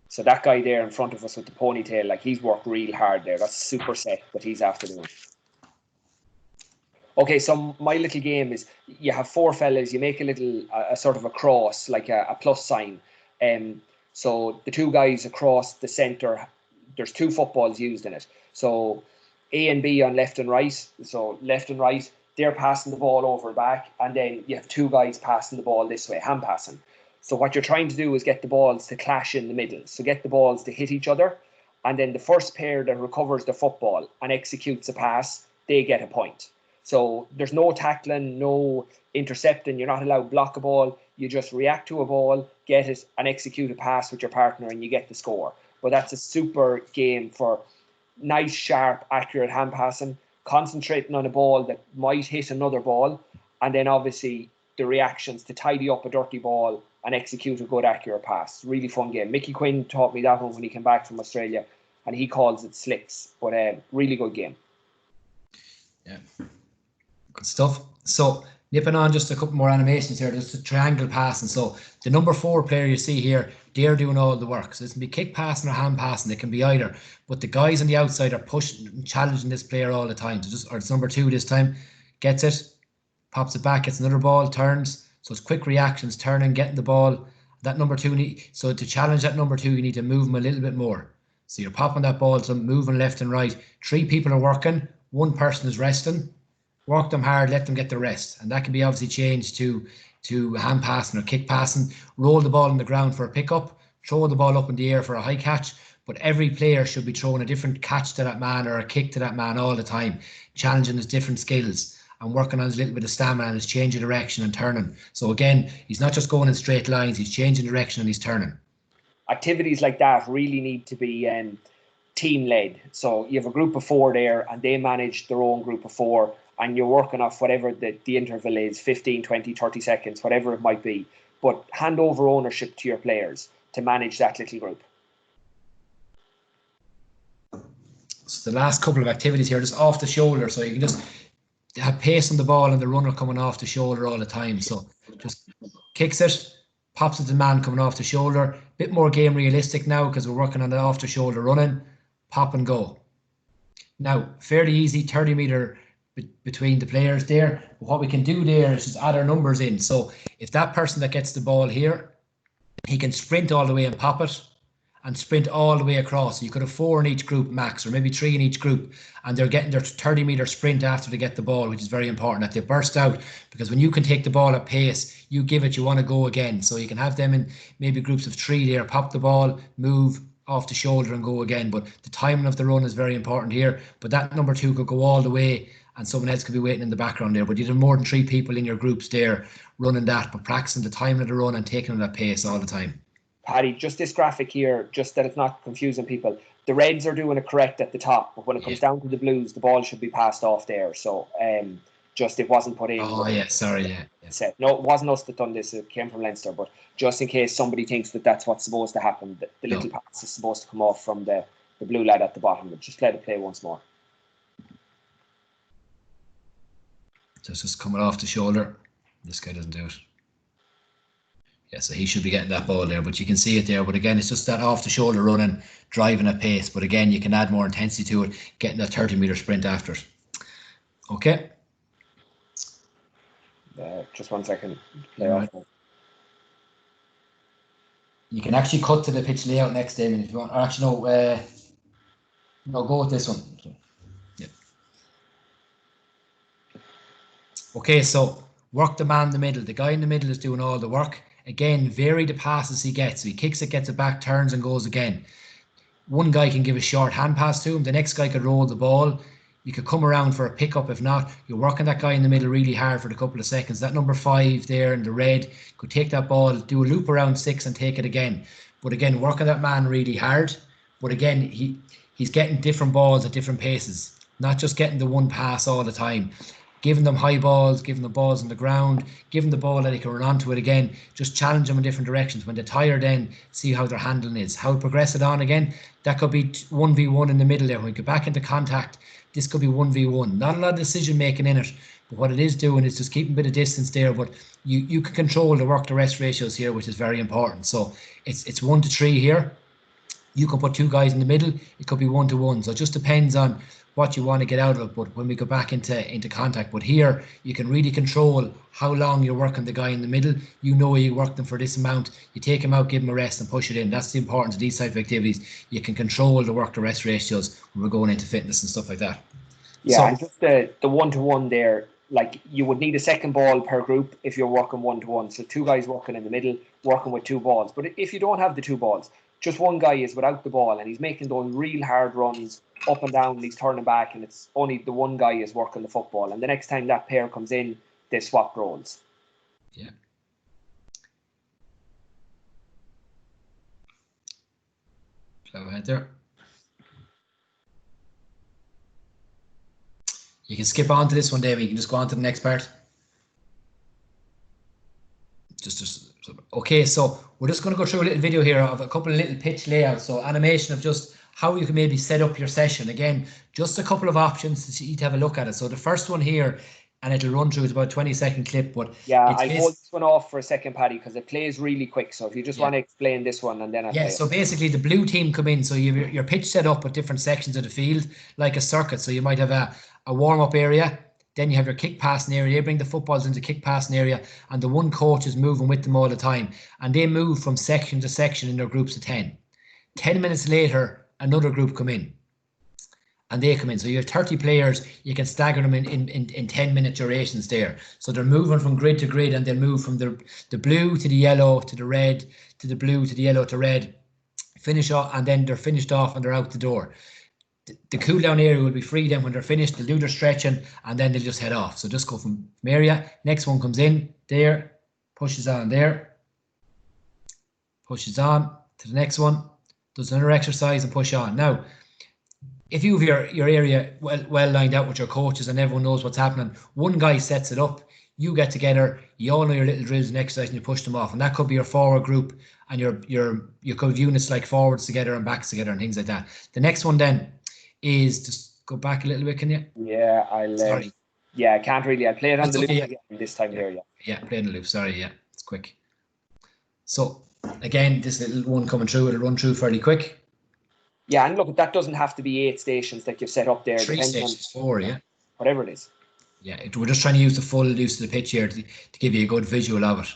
So that guy there in front of us with the ponytail, like he's worked real hard there. That's super set that he's after doing. Okay, so my little game is you have 4 fellas, you make a little, a sort of a cross, like a plus sign. So the 2 guys across the centre, there's 2 footballs used in it. So A and B on left and right. So left and right, they're passing the ball over back, and then you have 2 guys passing the ball this way, hand passing. So what you're trying to do is get the balls to clash in the middle. So get the balls to hit each other, and then the first pair that recovers the football and executes a pass, they get a point. So there's no tackling, no intercepting. You're not allowed to block a ball. You just react to a ball, get it, and execute a pass with your partner, and you get the score. But that's a super game for nice, sharp, accurate hand passing, concentrating on a ball that might hit another ball, and then obviously the reactions to tidy up a dirty ball and execute a good, accurate pass. Really fun game. Mickey Quinn taught me that one when he came back from Australia, and he calls it slicks, but really good game. Yeah, good stuff. So nipping on just a couple more animations here, just a triangle passing. So the number 4 player you see here, they're doing all the work. So this can be kick passing or hand passing. It can be either. But the guys on the outside are pushing and challenging this player all the time. So it's number 2 this time. Gets it, pops it back, gets another ball, turns. So it's quick reactions, turning, getting the ball. That number 2, so to challenge that number 2, you need to move them a little bit more. So you're popping that ball to them, moving left and right. 3 people are working, 1 person is resting. Work them hard, let them get the rest. And that can be obviously changed to hand passing or kick passing. Roll the ball on the ground for a pickup, throw the ball up in the air for a high catch. But every player should be throwing a different catch to that man or a kick to that man all the time, challenging his different skills and working on his little bit of stamina and his change of direction and turning. So again, he's not just going in straight lines, he's changing direction and he's turning. Activities like that really need to be team led. So you have a group of 4 there and they manage their own group of 4, and you're working off whatever the interval is, 15, 20, 30 seconds, whatever it might be. But hand over ownership to your players to manage that little group. So the last couple of activities here, just off the shoulder. So you can just have pace on the ball and the runner coming off the shoulder all the time. So just kicks it, pops it to the man coming off the shoulder. Bit more game realistic now because we're working on the off the shoulder running. Pop and go. Now, fairly easy, 30 metre between the players there. But what we can do there is just add our numbers in. So if that person that gets the ball here, he can sprint all the way and pop it, and sprint all the way across. So you could have 4 in each group max, or maybe 3 in each group, and they're getting their 30 metre sprint after they get the ball, which is very important that they burst out, because when you can take the ball at pace, you give it, you want to go again. So you can have them in maybe groups of 3 there, pop the ball, move off the shoulder and go again. But the timing of the run is very important here. But that number 2 could go all the way and someone else could be waiting in the background there. But you have more than 3 people in your groups there running that, but practicing the timing of the run and taking it at pace all the time. Paddy, just this graphic here, just that it's not confusing people. The Reds are doing it correct at the top, but when it comes down to the Blues, the ball should be passed off there. So just it wasn't put in. Oh, yeah, sorry, yeah. Set. No, it wasn't us that done this. It came from Leinster, but just in case somebody thinks that that's what's supposed to happen, the little pass is supposed to come off from the blue lad at the bottom. But just let it play once more. So it's just coming off the shoulder. This guy doesn't do it. Yeah, so he should be getting that ball there, but you can see it there. But again, it's just that off the shoulder running, driving at pace. But again, you can add more intensity to it, getting that 30 metre sprint after it. Okay. Just 1 second. Play off. You can actually cut to the pitch layout next, Damien, if you want. Or actually, no, go with this one. Yeah. Okay, so work the man in the middle. The guy in the middle is doing all the work. Again, vary the passes he gets. So he kicks it, gets it back, turns and goes again. One guy can give a short hand pass to him. The next guy could roll the ball. You could come around for a pickup. If not, you're working that guy in the middle really hard for a couple of seconds. That number 5 there in the red could take that ball, do a loop around 6 and take it again. But again, working that man really hard. But again, he's getting different balls at different paces, not just getting the one pass all the time. Giving them high balls, giving them balls on the ground, giving the ball that he can run onto it again, just challenge them in different directions. When they're tired, then see how their handling is. How to progress it on again, that could be 1v1 in the middle there. When we get back into contact, this could be 1v1. Not a lot of decision making in it, but what it is doing is just keeping a bit of distance there, but you can control the work to rest ratios here, which is very important. So it's 1 to 3 here. You can put 2 guys in the middle, it could be 1 to 1. So it just depends on what you want to get out of it. But when we go back into contact, but here you can really control how long you're working the guy in the middle. You know you work them for this amount, you take him out, give him a rest and push it in. That's the importance of these type of activities. You can control the work to rest ratios when we're going into fitness and stuff like that. Yeah, so, and just the 1-to-1 there, like you would need a second ball per group if you're working 1-to-1. So 2 guys working in the middle, working with 2 balls. But if you don't have the 2 balls, just one guy is without the ball and he's making those real hard runs up and down, and he's turning back, and it's only the one guy is working the football. And the next time that pair comes in, they swap roles. Yeah. Go ahead there. You can skip on to this one, David. You can just go on to the next part. Okay, so we're just going to go through a little video here of a couple of little pitch layouts. So animation of just how you can maybe set up your session. Again, just a couple of options to have a look at it. So the first one here, and it'll run through, it's about a 20-second clip. But yeah, I'll hold this one off for a second, Paddy, because it plays really quick. So if you just want to explain this one, and then I'll play so it. Basically the blue team come in. So your pitch set up with different sections of the field, like a circuit. So you might have a warm-up area. Then you have your kick passing area. They bring the footballs into kick passing area, and the one coach is moving with them all the time. And they move from section to section in their groups of 10. 10 minutes later, another group come in. And they come in. So you have 30 players. You can stagger them in 10-minute durations there. So they're moving from grid to grid, and they'll move from the blue to the yellow to the red to the blue to the yellow to red. Finish off, and then they're finished off and they're out the door. The cool down area will be free. Then when they're finished, they'll do their stretching, and then they'll just head off. So just go from area. Next one comes in there, pushes on there, pushes on to the next one, does another exercise and push on. Now, if you have your area well lined out with your coaches and everyone knows what's happening, one guy sets it up, you get together, you all know your little drills and exercises, and you push them off. And that could be your forward group, and you could have units like forwards together and backs together and things like that. The next one then is, just go back a little bit, can you? Yeah, Sorry. Yeah, I can't really. I'll play it on the loop again this time here. Yeah, play it on the loop. Sorry, yeah, it's quick. So again, this little one coming through, it'll run through fairly quick. Yeah, and look, that doesn't have to be 8 stations that you've set up there. 3 stations, 4, yeah. Whatever it is. Yeah, we're just trying to use the full use of the pitch here to give you a good visual of it.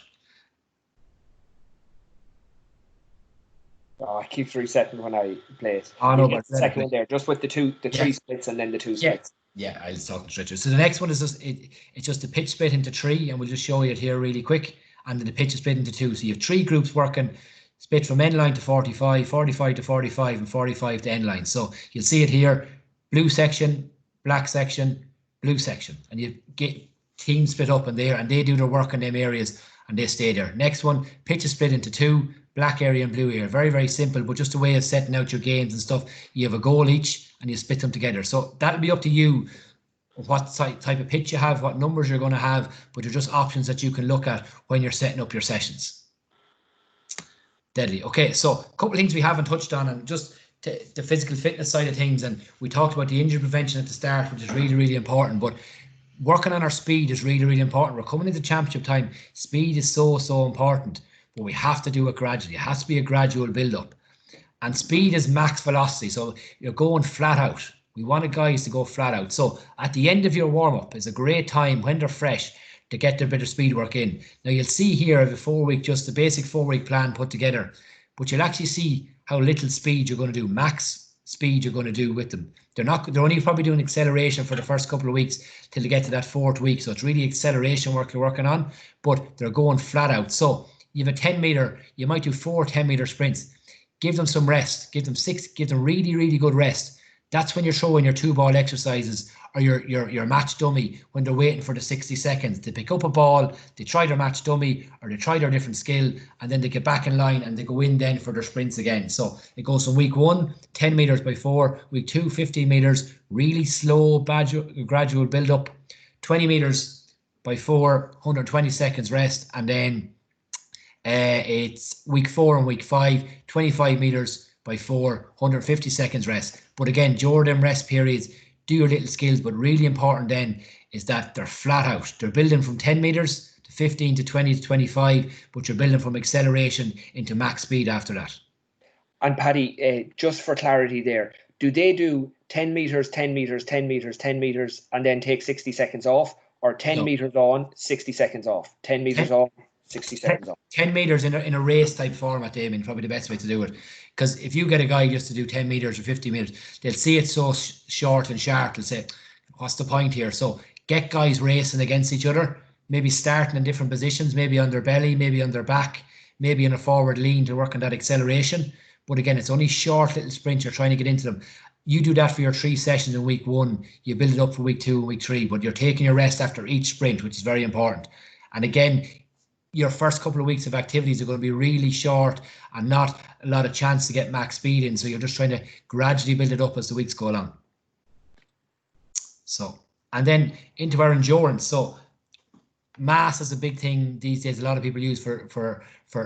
Oh, I keep resetting when I play it. Oh, no, but the second one there, just with the 3 splits and then the 2 splits. Yeah, I was talking straight through. So the next one is just it's just a pitch split into 3, and we'll just show you it here really quick. And then the pitch is split into 2. So you have 3 groups working, split from end line to 45, 45 to 45, and 45 to end line. So you'll see it here: blue section, black section, blue section, and you get teams split up in there, and they do their work in them areas and they stay there. Next one, pitch is split into 2, black area and blue area. Very, very simple, but just a way of setting out your games and stuff. You have a goal each and you split them together. So that'll be up to you what type of pitch you have, what numbers you're going to have, but they're just options that you can look at when you're setting up your sessions. Deadly. Okay, so a couple of things we haven't touched on, and just the physical fitness side of things, and we talked about the injury prevention at the start, which is really, really important, but working on our speed is really, really important. We're coming into championship time. Speed is so, so important, but we have to do it gradually. It has to be a gradual build-up. And speed is max velocity, so you're going flat out. We want guys to go flat out. So at the end of your warm-up is a great time when they're fresh to get their bit of speed work in. Now you'll see here the 4-week, just the basic 4-week plan put together, but you'll actually see how little speed you're going to do, max speed you're going to do with them. They're only probably doing acceleration for the first couple of weeks till they get to that 4th week. So it's really acceleration work you're working on, but they're going flat out. So you have a 10 meter, you might do 4 10-meter sprints. Give them some rest, give them 6, give them really, really good rest. That's when you're throwing your 2-ball exercises or your match dummy when they're waiting for the 60 seconds. They pick up a ball, they try their match dummy, or they try their different skill, and then they get back in line and they go in then for their sprints again. So it goes from week 1, 10 meters by 4, week 2, 15 meters, really slow, gradual build up, 20 meters by 4, 120 seconds rest, and then it's week 4 and week 5, 25 meters by 4, 150 seconds rest. But again, during them rest periods, do your little skills, but really important then is that they're flat out. They're building from 10 meters to 15 to 20 to 25, but you're building from acceleration into max speed after that. And Paddy, just for clarity there, do they do 10 meters, 10 meters, 10 meters, 10 meters, and then take 60 seconds off, or 10 meters on, 60 seconds off, 10 meters on, 60 seconds off? 10 meters in a race type format, Damien, probably the best way to do it. Because if you get a guy just to do 10 meters or 50 meters, they'll see it so short and sharp, they'll say, what's the point here? So get guys racing against each other, maybe starting in different positions, maybe on their belly, maybe on their back, maybe in a forward lean to work on that acceleration. But again, it's only short little sprints, you're trying to get into them. You do that for your 3 sessions in week 1, you build it up for week 2 and week 3, but you're taking your rest after each sprint, which is very important. And again, your first couple of weeks of activities are going to be really short and not a lot of chance to get max speed in. So you're just trying to gradually build it up as the weeks go along. So, and then into our endurance. So mass is a big thing these days. A lot of people use for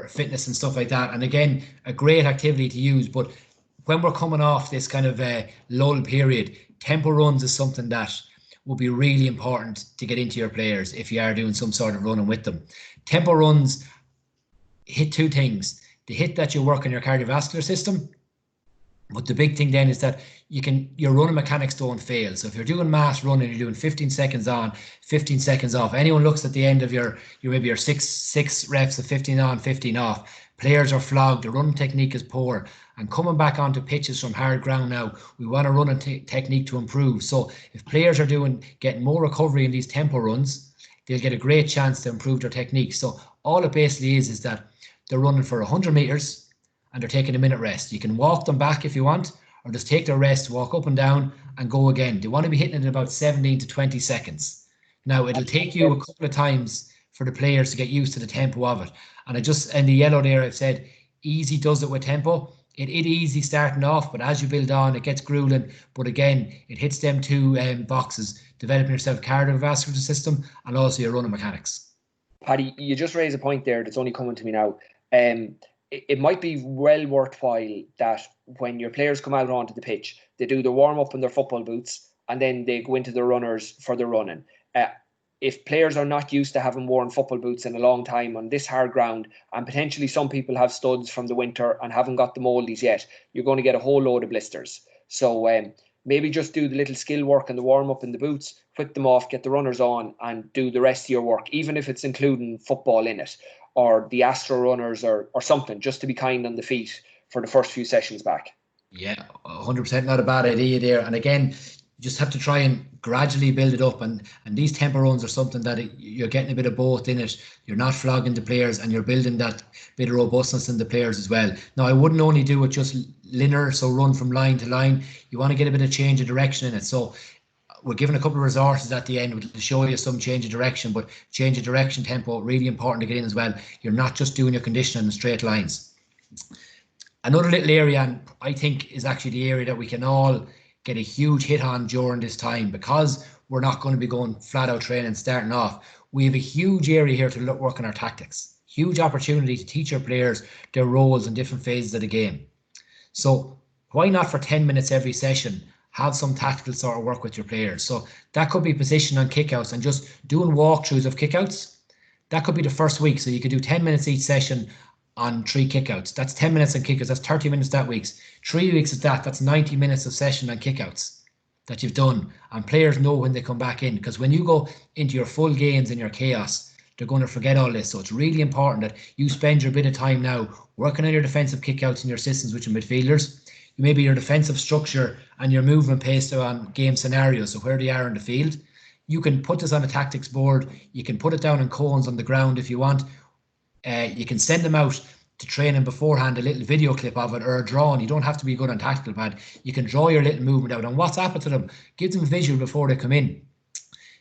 fitness and stuff like that. And again, a great activity to use. But when we're coming off this kind of lull period, tempo runs is something that will be really important to get into your players if you are doing some sort of running with them. Tempo runs hit 2 things. They hit that you work on your cardiovascular system, but the big thing then is that your running mechanics don't fail. So if you're doing mass running, you're doing 15 seconds on, 15 seconds off. Anyone looks at the end of your maybe your six reps of 15 on, 15 off. Players are flogged, the running technique is poor. And coming back onto pitches from hard ground now, we want a running technique to improve. So if players are getting more recovery in these tempo runs, they'll get a great chance to improve their technique. So all it basically is that they're running for 100 meters and they're taking a minute rest. You can walk them back if you want, or just take their rest, walk up and down and go again. They want to be hitting it in about 17 to 20 seconds. Now, it'll take you a couple of times for the players to get used to the tempo of it. And I just, in the yellow there, I've said, easy does it with tempo. It easy starting off, but as you build on, it gets grueling. But again, it hits them 2 boxes, developing yourself cardiovascular system and also your running mechanics. Paddy, you just raised a point there that's only coming to me now. It might be well worthwhile that when your players come out onto the pitch, they do the warm-up in their football boots and then they go into the runners for the running. If players are not used to having worn football boots in a long time on this hard ground, and potentially some people have studs from the winter and haven't got the moldies yet, you're going to get a whole load of blisters. So maybe just do the little skill work and the warm-up in the boots, whip them off, get the runners on and do the rest of your work, even if it's including football in it, or the Astro runners or something, just to be kind on the feet for the first few sessions back. Yeah, 100% not a bad idea there. And again, you just have to try and gradually build it up, and these tempo runs are something that you're getting a bit of both in it. You're not flogging the players and you're building that bit of robustness in the players as well. Now, I wouldn't only do it just linear, so run from line to line. You want to get a bit of change of direction in it. So we're giving a couple of resources at the end to show you some change of direction, but change of direction tempo, really important to get in as well. You're not just doing your conditioning in straight lines. Another little area, and I think is actually the area that we can all get a huge hit on during this time, because we're not going to be going flat out training starting off. We have a huge area here to work on our tactics. Huge opportunity to teach our players their roles in different phases of the game. So why not for 10 minutes every session have some tactical sort of work with your players? So that could be position on kickouts and just doing walkthroughs of kickouts. That could be the first week. So you could do 10 minutes each session on 3 kickouts. That's 10 minutes on kickouts. That's 30 minutes that week. 3 weeks of that. That's 90 minutes of session on kickouts that you've done. And players know when they come back in, because when you go into your full games and your chaos, they're going to forget all this. So it's really important that you spend your bit of time now working on your defensive kickouts and your systems with your midfielders. Maybe your defensive structure and your movement based on game scenarios, so where they are in the field. You can put this on a tactics board. You can put it down in cones on the ground if you want. You can send them out to training beforehand, a little video clip of it or a drawing. You don't have to be good on tactical pad. You can draw your little movement out and WhatsApp it to them. Give them a visual before they come in,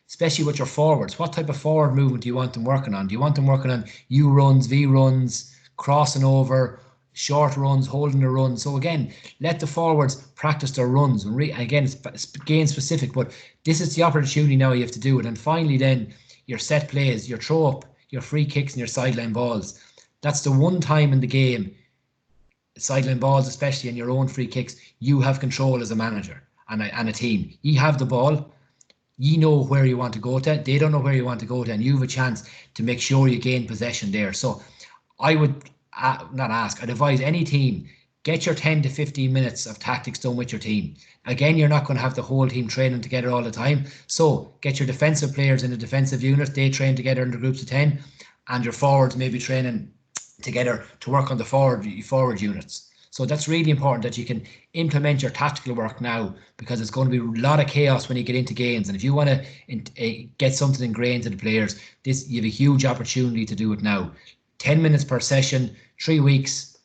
especially with your forwards. What type of forward movement do you want them working on? Do you want them working on U runs, V runs, crossing over, short runs, holding the run? So again, let the forwards practice their runs. And again, it's game specific, but this is the opportunity now you have to do it. And finally then, your set plays, your throw up, your free kicks and your sideline balls. That's the one time in the game, sideline balls especially, and your own free kicks, you have control as a manager and a team. You have the ball. You know where you want to go to. They don't know where you want to go to, and you have a chance to make sure you gain possession there. So I would I'd advise any team, get your 10 to 15 minutes of tactics done with your team. Again, you're not going to have the whole team training together all the time. So get your defensive players in the defensive unit. They train together in the groups of 10, and your forwards maybe training together to work on the forward units. So that's really important that you can implement your tactical work now, because it's going to be a lot of chaos when you get into games. And if you want to get something ingrained to the players, you have a huge opportunity to do it now. 10 minutes per session, 3 weeks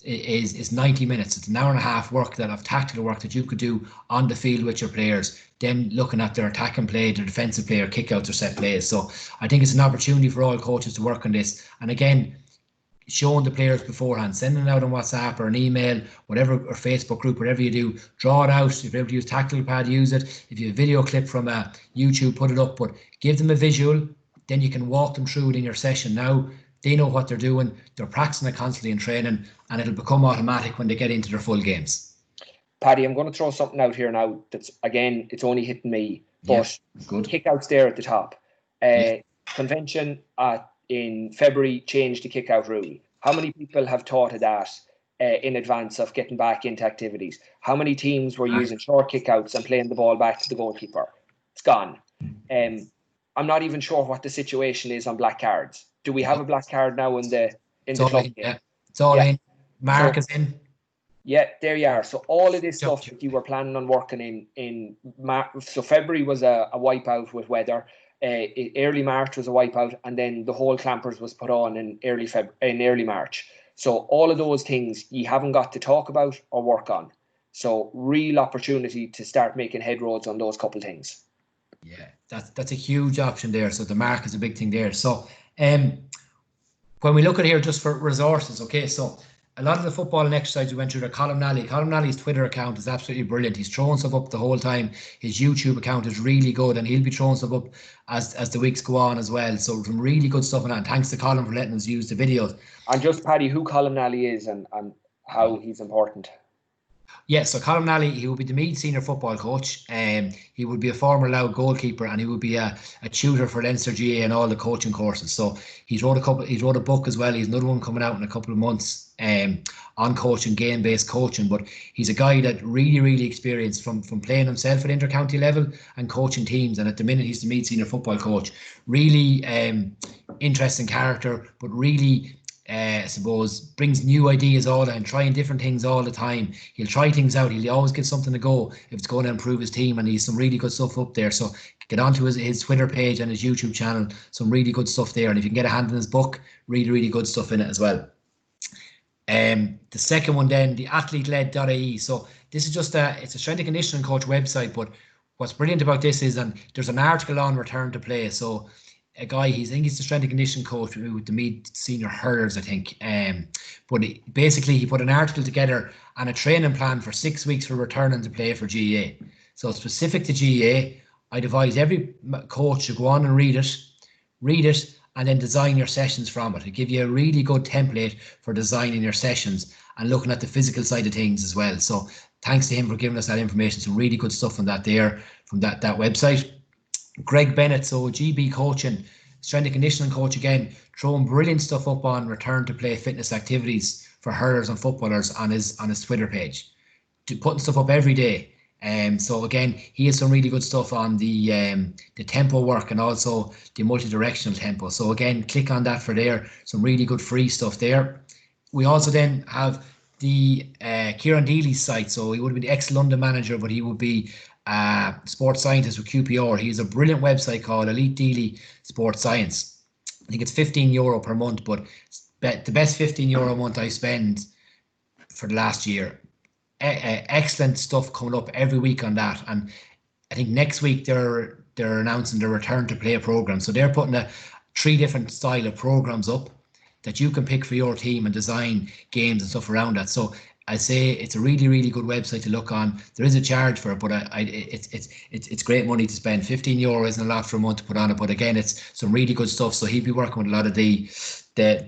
is 90 minutes. It's an hour and a half work of tactical work that you could do on the field with your players, them looking at their attacking play, their defensive play, or kickouts or set plays. So I think it's an opportunity for all coaches to work on this. And again, showing the players beforehand, sending it out on WhatsApp or an email, whatever, or Facebook group, whatever you do, draw it out. If you're able to use tactical pad, use it. If you have a video clip from YouTube, put it up, but give them a visual, then you can walk them through it in your session. Now they know what they're doing, they're practicing it constantly in training, and it'll become automatic when they get into their full games. Paddy, I'm going to throw something out here now that's, again, it's only hitting me, but good. Kickouts there at the top. Convention in February changed the kick-out rule. How many people have thought of that in advance of getting back into activities? How many teams were using short kick-outs and playing the ball back to the goalkeeper? It's gone. I'm not even sure what the situation is on black cards. Do we have a black card now in the club game? Yeah, it's all in. Mark is in. Yeah, there you are. So all of this stuff that you were planning on working in so February was a wipeout with weather. Early March was a wipeout, and then the whole clampers was put on in early March. So all of those things you haven't got to talk about or work on. So real opportunity to start making headroads on those couple of things. Yeah, that's a huge option there. So the mark is a big thing there. So when we look at here just for resources, okay, so a lot of the football and exercise we went through, Colm Nally's Twitter account is absolutely brilliant. He's throwing stuff up the whole time. His YouTube account is really good, and he'll be throwing stuff up as the weeks go on as well. So some really good stuff on that. And thanks to Colm for letting us use the videos. And just, Paddy, who Colm Nally is and how he's important. Yeah, so Colm Nally, he will be the Meath senior football coach. He would be a former Louth goalkeeper, and he would be a tutor for Leinster GAA and all the coaching courses. So he's wrote a book as well. He's another one coming out in a couple of months on coaching, game-based coaching. But he's a guy that really experienced from playing himself at inter-county level and coaching teams. And at the minute, he's the Meath senior football coach. Really interesting character, but really, I suppose, brings new ideas all the time, trying different things all the time. He'll try things out. He'll always give something to go if it's going to improve his team, and he's some really good stuff up there. So get onto his Twitter page and his YouTube channel. Some really good stuff there. And if you can get a hand in his book, really good stuff in it as well. The second one then, the athleteled.ie. So this is just it's a strength and conditioning coach website, but what's brilliant about this is, and there's an article on return to play. So a guy, I think he's the strength and conditioning coach with the Meath senior hurlers, I think. But basically he put an article together and a training plan for 6 weeks for returning to play for GAA. So specific to GAA, I'd advise every coach to go on and read it, and then design your sessions from it. It'll give you a really good template for designing your sessions and looking at the physical side of things as well. So thanks to him for giving us that information. Some really good stuff on that there from that website. Greg Bennett, so GB coaching, strength and conditioning coach again, throwing brilliant stuff up on return to play fitness activities for hurlers and footballers on his Twitter page. Putting stuff up every day. So again, he has some really good stuff on the tempo work and also the multi-directional tempo. So again, click on that for there. Some really good free stuff there. We also then have the Kieran Deely's site. So he would be the ex-London manager, but he would be sports scientist with QPR. He has a brilliant website called Elite Deely Sports Science. I think it's €15 per month, but the best €15 a month I spend for the last year. Excellent stuff coming up every week on that, and I think next week they're announcing the return to play program. So they're putting 3 different style of programs up that you can pick for your team and design games and stuff around that. So I say it's a really, really good website to look on. There is a charge for it, but it's great money to spend. €15 isn't a lot for a month to put on it, but again, it's some really good stuff. So he'll be working with a lot of the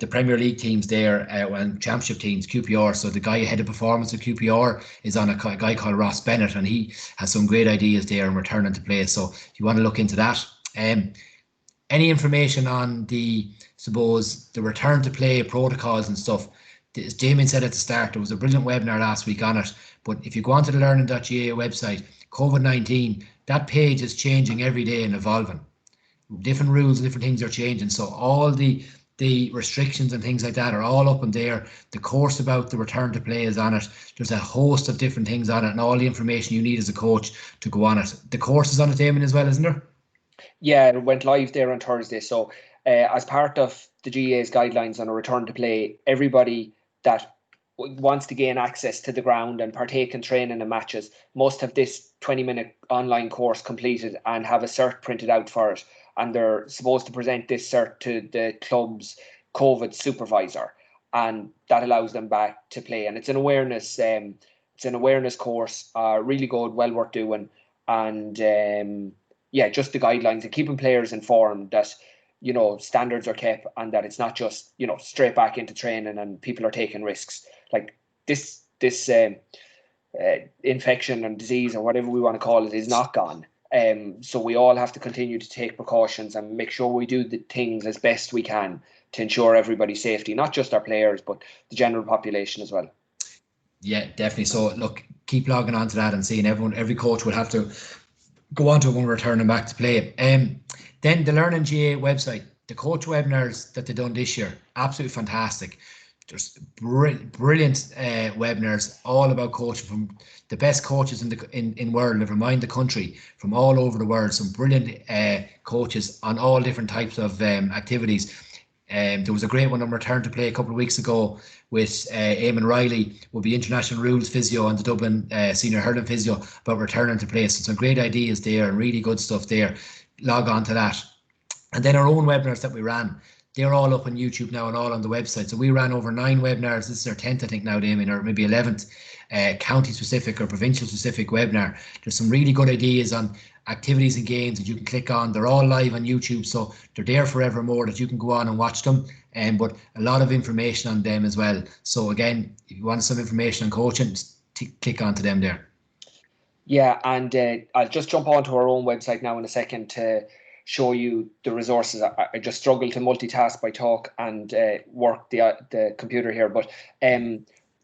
Premier League teams there and Championship teams, QPR. So the guy ahead of performance of QPR is on a guy called Ross Bennett, and he has some great ideas there and returning to play. So if you want to look into that, any information on the return to play protocols and stuff, as Damien said at the start, there was a brilliant webinar last week on it. But if you go onto the learning.ga website, COVID-19, that page is changing every day and evolving. Different rules, different things are changing. So all the restrictions and things like that are all up in there. The course about the return to play is on it. There's a host of different things on it, and all the information you need as a coach to go on it. The course is on it, Damien, as well, isn't there? Yeah, it went live there on Thursday. So as part of the GAA's guidelines on a return to play, everybody that wants to gain access to the ground and partake in training and matches must have this 20-minute online course completed and have a cert printed out for it. And they're supposed to present this cert to the club's COVID supervisor, and that allows them back to play. And it's an awareness course, really good, well worth doing. And just the guidelines and keeping players informed that standards are kept and that it's not just straight back into training and people are taking risks. Like this infection and disease or whatever we want to call it is not gone. So we all have to continue to take precautions and make sure we do the things as best we can to ensure everybody's safety, not just our players, but the general population as well. Yeah, definitely. So look, keep logging on to that and seeing every coach will have to go on to it when we're returning back to play. Then the Learning GAA website, the coach webinars that they've done this year, absolutely fantastic. There's brilliant webinars all about coaching from the best coaches in world, never mind the country, from all over the world. Some brilliant coaches on all different types of activities. There was a great one on return to play a couple of weeks ago with Eamon Riley, will be international rules physio and the Dublin senior hurling physio, about returning to play. So some great ideas there and really good stuff there. Log on to that. And then our own webinars that we ran, they're all up on YouTube now and all on the website. So we ran over 9 webinars. This is our 10th, I think, now, Damien, or maybe 11th county specific or provincial specific webinar. There's some really good ideas on activities and games that you can click on. They're all live on YouTube, so they're there forevermore that you can go on and watch them. But a lot of information on them as well. So again, if you want some information on coaching, just click onto them there. Yeah, and I'll just jump onto our own website now in a second to show you the resources. I just struggle to multitask by talk and work the computer here, but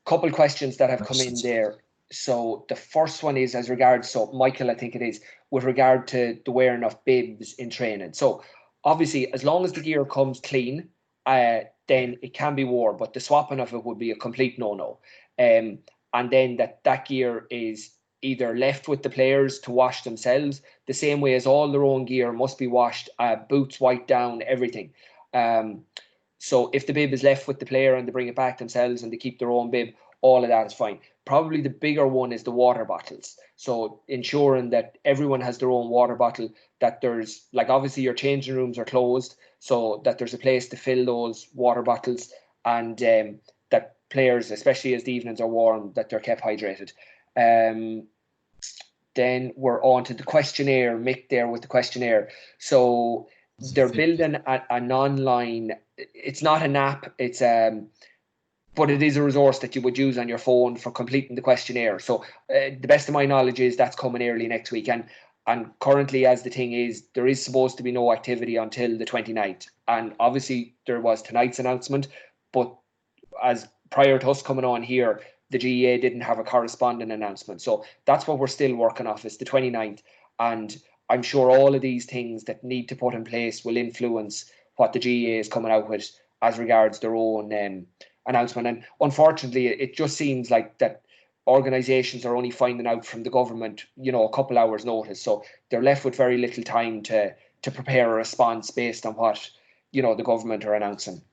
couple questions that have come in there. So the first one is as regards, so Michael, I think it is, with regard to the wearing of bibs in training. So obviously, as long as the gear comes clean, then it can be worn, but the swapping of it would be a complete no-no. And then that gear is either left with the players to wash themselves, the same way as all their own gear must be washed, boots wiped down, everything. So if the bib is left with the player and they bring it back themselves and they keep their own bib, all of that is fine. Probably the bigger one is the water bottles. So ensuring that everyone has their own water bottle, that there's, like, obviously your changing rooms are closed, so that there's a place to fill those water bottles, and that players, especially as the evenings are warm, that they're kept hydrated. Then we're on to the questionnaire, Mick there with the questionnaire. So they're building an online, it's not an app, it's but it is a resource that you would use on your phone for completing the questionnaire. So the best of my knowledge is that's coming early next week. And currently, as the thing is, there is supposed to be no activity until the 29th. And obviously there was tonight's announcement, but as prior to us coming on here, the GAA didn't have a corresponding announcement. So that's what we're still working off, is the 29th. And I'm sure all of these things that need to put in place will influence what the GAA is coming out with as regards their own announcement. And unfortunately, it just seems like that organisations are only finding out from the government, a couple hours notice. So they're left with very little time to prepare a response based on what, the government are announcing.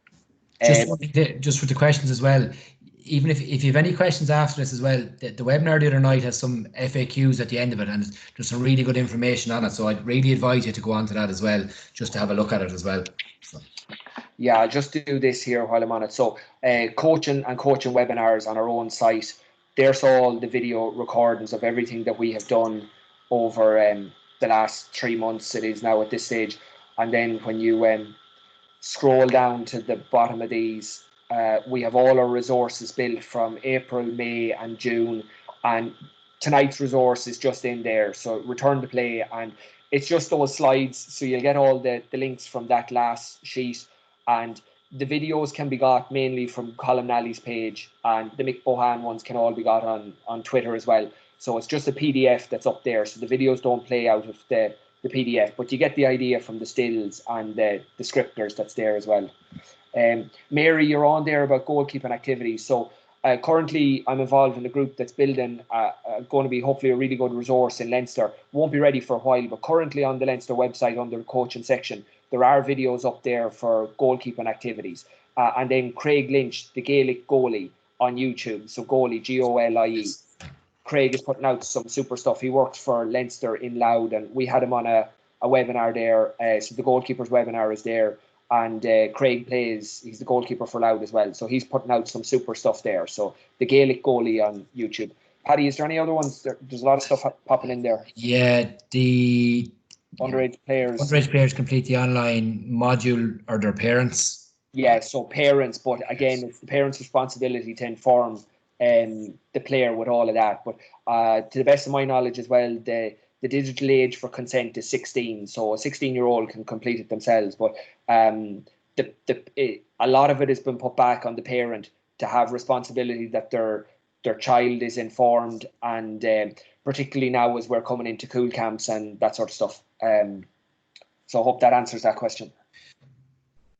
Just with the questions as well, even if you have any questions after this as well, the webinar the other night has some FAQs at the end of it, and there's some really good information on it. So I'd really advise you to go on to that as well, just to have a look at it as well. So. Yeah, I'll just do this here while I'm on it. So coaching webinars on our own site. There's all the video recordings of everything that we have done over the last 3 months. It is now at this stage. And then when you scroll down to the bottom of these, we have all our resources built from April, May and June, and tonight's resource is just in there. So return to play, and it's just those slides, so you'll get all the links from that last sheet, and the videos can be got mainly from Colin Nally's page, and the Mick Bohan ones can all be got on Twitter as well. So it's just a PDF that's up there, so the videos don't play out of the PDF, but you get the idea from the stills and the descriptors that's there as well. Mary, you're on there about goalkeeping activities. So currently I'm involved in a group that's building going to be hopefully a really good resource in Leinster. Won't be ready for a while, but currently on the Leinster website under the coaching section, there are videos up there for goalkeeping activities. And then Craig Lynch, the Gaelic goalie, on YouTube. So goalie, G-O-L-I-E. Craig is putting out some super stuff. He works for Leinster in Louth, and we had him on a webinar there. So the goalkeepers webinar is there, and Craig he's the goalkeeper for Louth as well. So he's putting out some super stuff there. So the Gaelic goalie on YouTube. Paddy, is there any other ones? There's a lot of stuff popping in there. Yeah, the underage players complete the online module, or their parents. Yeah, so parents, but again, it's the parents' responsibility to inform the player with all of that. But to the best of my knowledge as well, the digital age for consent is 16, so a 16-year-old can complete it themselves. But a lot of it has been put back on the parent to have responsibility that their child is informed, and particularly now as we're coming into cool camps and that sort of stuff. So I hope that answers that question.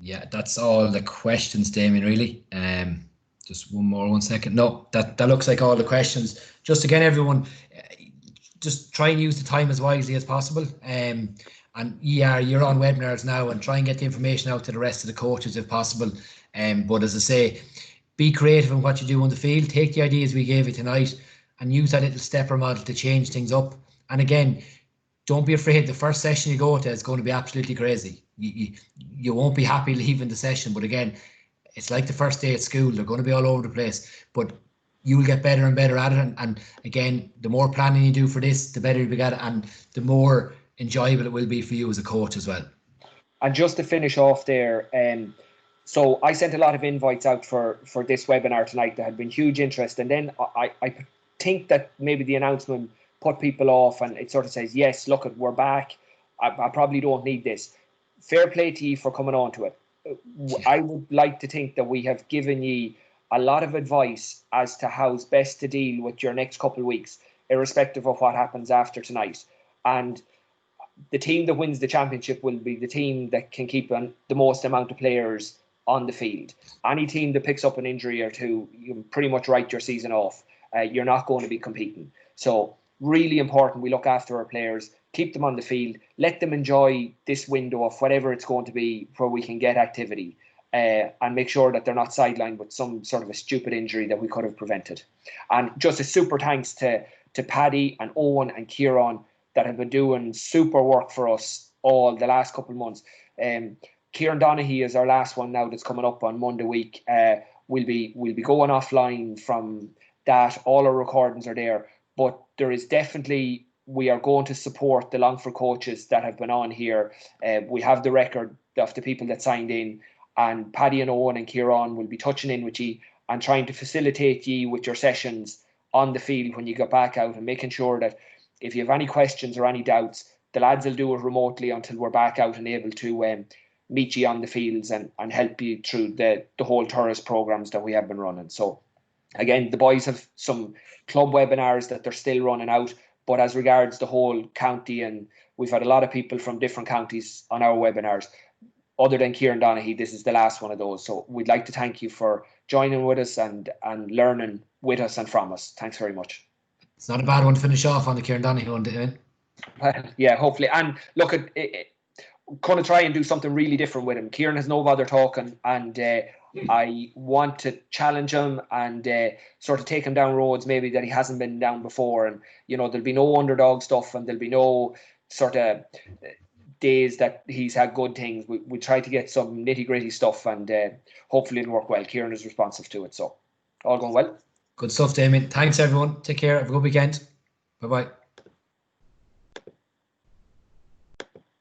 Yeah, that's all the questions, Damien, really. Just one second. No, that looks like all the questions. Just again, everyone, just try and use the time as wisely as possible. And yeah, you're on webinars now, and try and get the information out to the rest of the coaches if possible. But as I say, be creative in what you do on the field. Take the ideas we gave you tonight and use that little stepper model to change things up. And again, don't be afraid. The first session you go to is going to be absolutely crazy. You won't be happy leaving the session, but again, it's like the first day at school. They're going to be all over the place, but you'll get better and better at it. And again, the more planning you do for this, the better you'll be at it, and the more enjoyable it will be for you as a coach as well. And just to finish off there, so I sent a lot of invites out for this webinar tonight. There had been huge interest, and then I think that maybe the announcement put people off, and it sort of says, yes, look, we're back. I probably don't need this. Fair play to you for coming on to it. I would like to think that we have given you a lot of advice as to how's best to deal with your next couple of weeks, irrespective of what happens after tonight. And the team that wins the championship will be the team that can keep the most amount of players on the field. Any team that picks up an injury or two, you can pretty much write your season off. You're not going to be competing. So really important we look after our players, keep them on the field, let them enjoy this window of whatever it's going to be where we can get activity, and make sure that they're not sidelined with some sort of a stupid injury that we could have prevented. And just a super thanks to Paddy and Owen and Kieran that have been doing super work for us all the last couple of months. Kieran Donaghy is our last one now that's coming up on Monday week. We'll be going offline from that. All our recordings are there, but there is definitely, we are going to support the Longford coaches that have been on here. We have the record of the people that signed in, and Paddy and Owen and Kieran will be touching in with you and trying to facilitate you with your sessions on the field when you get back out, and making sure that if you have any questions or any doubts, the lads will do it remotely until we're back out and able to meet you on the fields and help you through the whole tourist programs that we have been running. So again, the boys have some club webinars that they're still running out, but as regards the whole county, and we've had a lot of people from different counties on our webinars. Other than Kieran Donaghy, this is the last one of those. So we'd like to thank you for joining with us and learning with us and from us. Thanks very much. It's not a bad one to finish off on, the Kieran Donaghy one, David. Yeah, hopefully. And look, at going to try and do something really different with him. Kieran has no bother talking, and I want to challenge him and sort of take him down roads maybe that he hasn't been down before. And, you know, there'll be no underdog stuff and there'll be no sort of days that he's had good things. We try to get some nitty gritty stuff and hopefully it'll work well. Kieran is responsive to it. So all going well. Good stuff, Damien. Thanks, everyone. Take care. Have a good weekend. Bye-bye.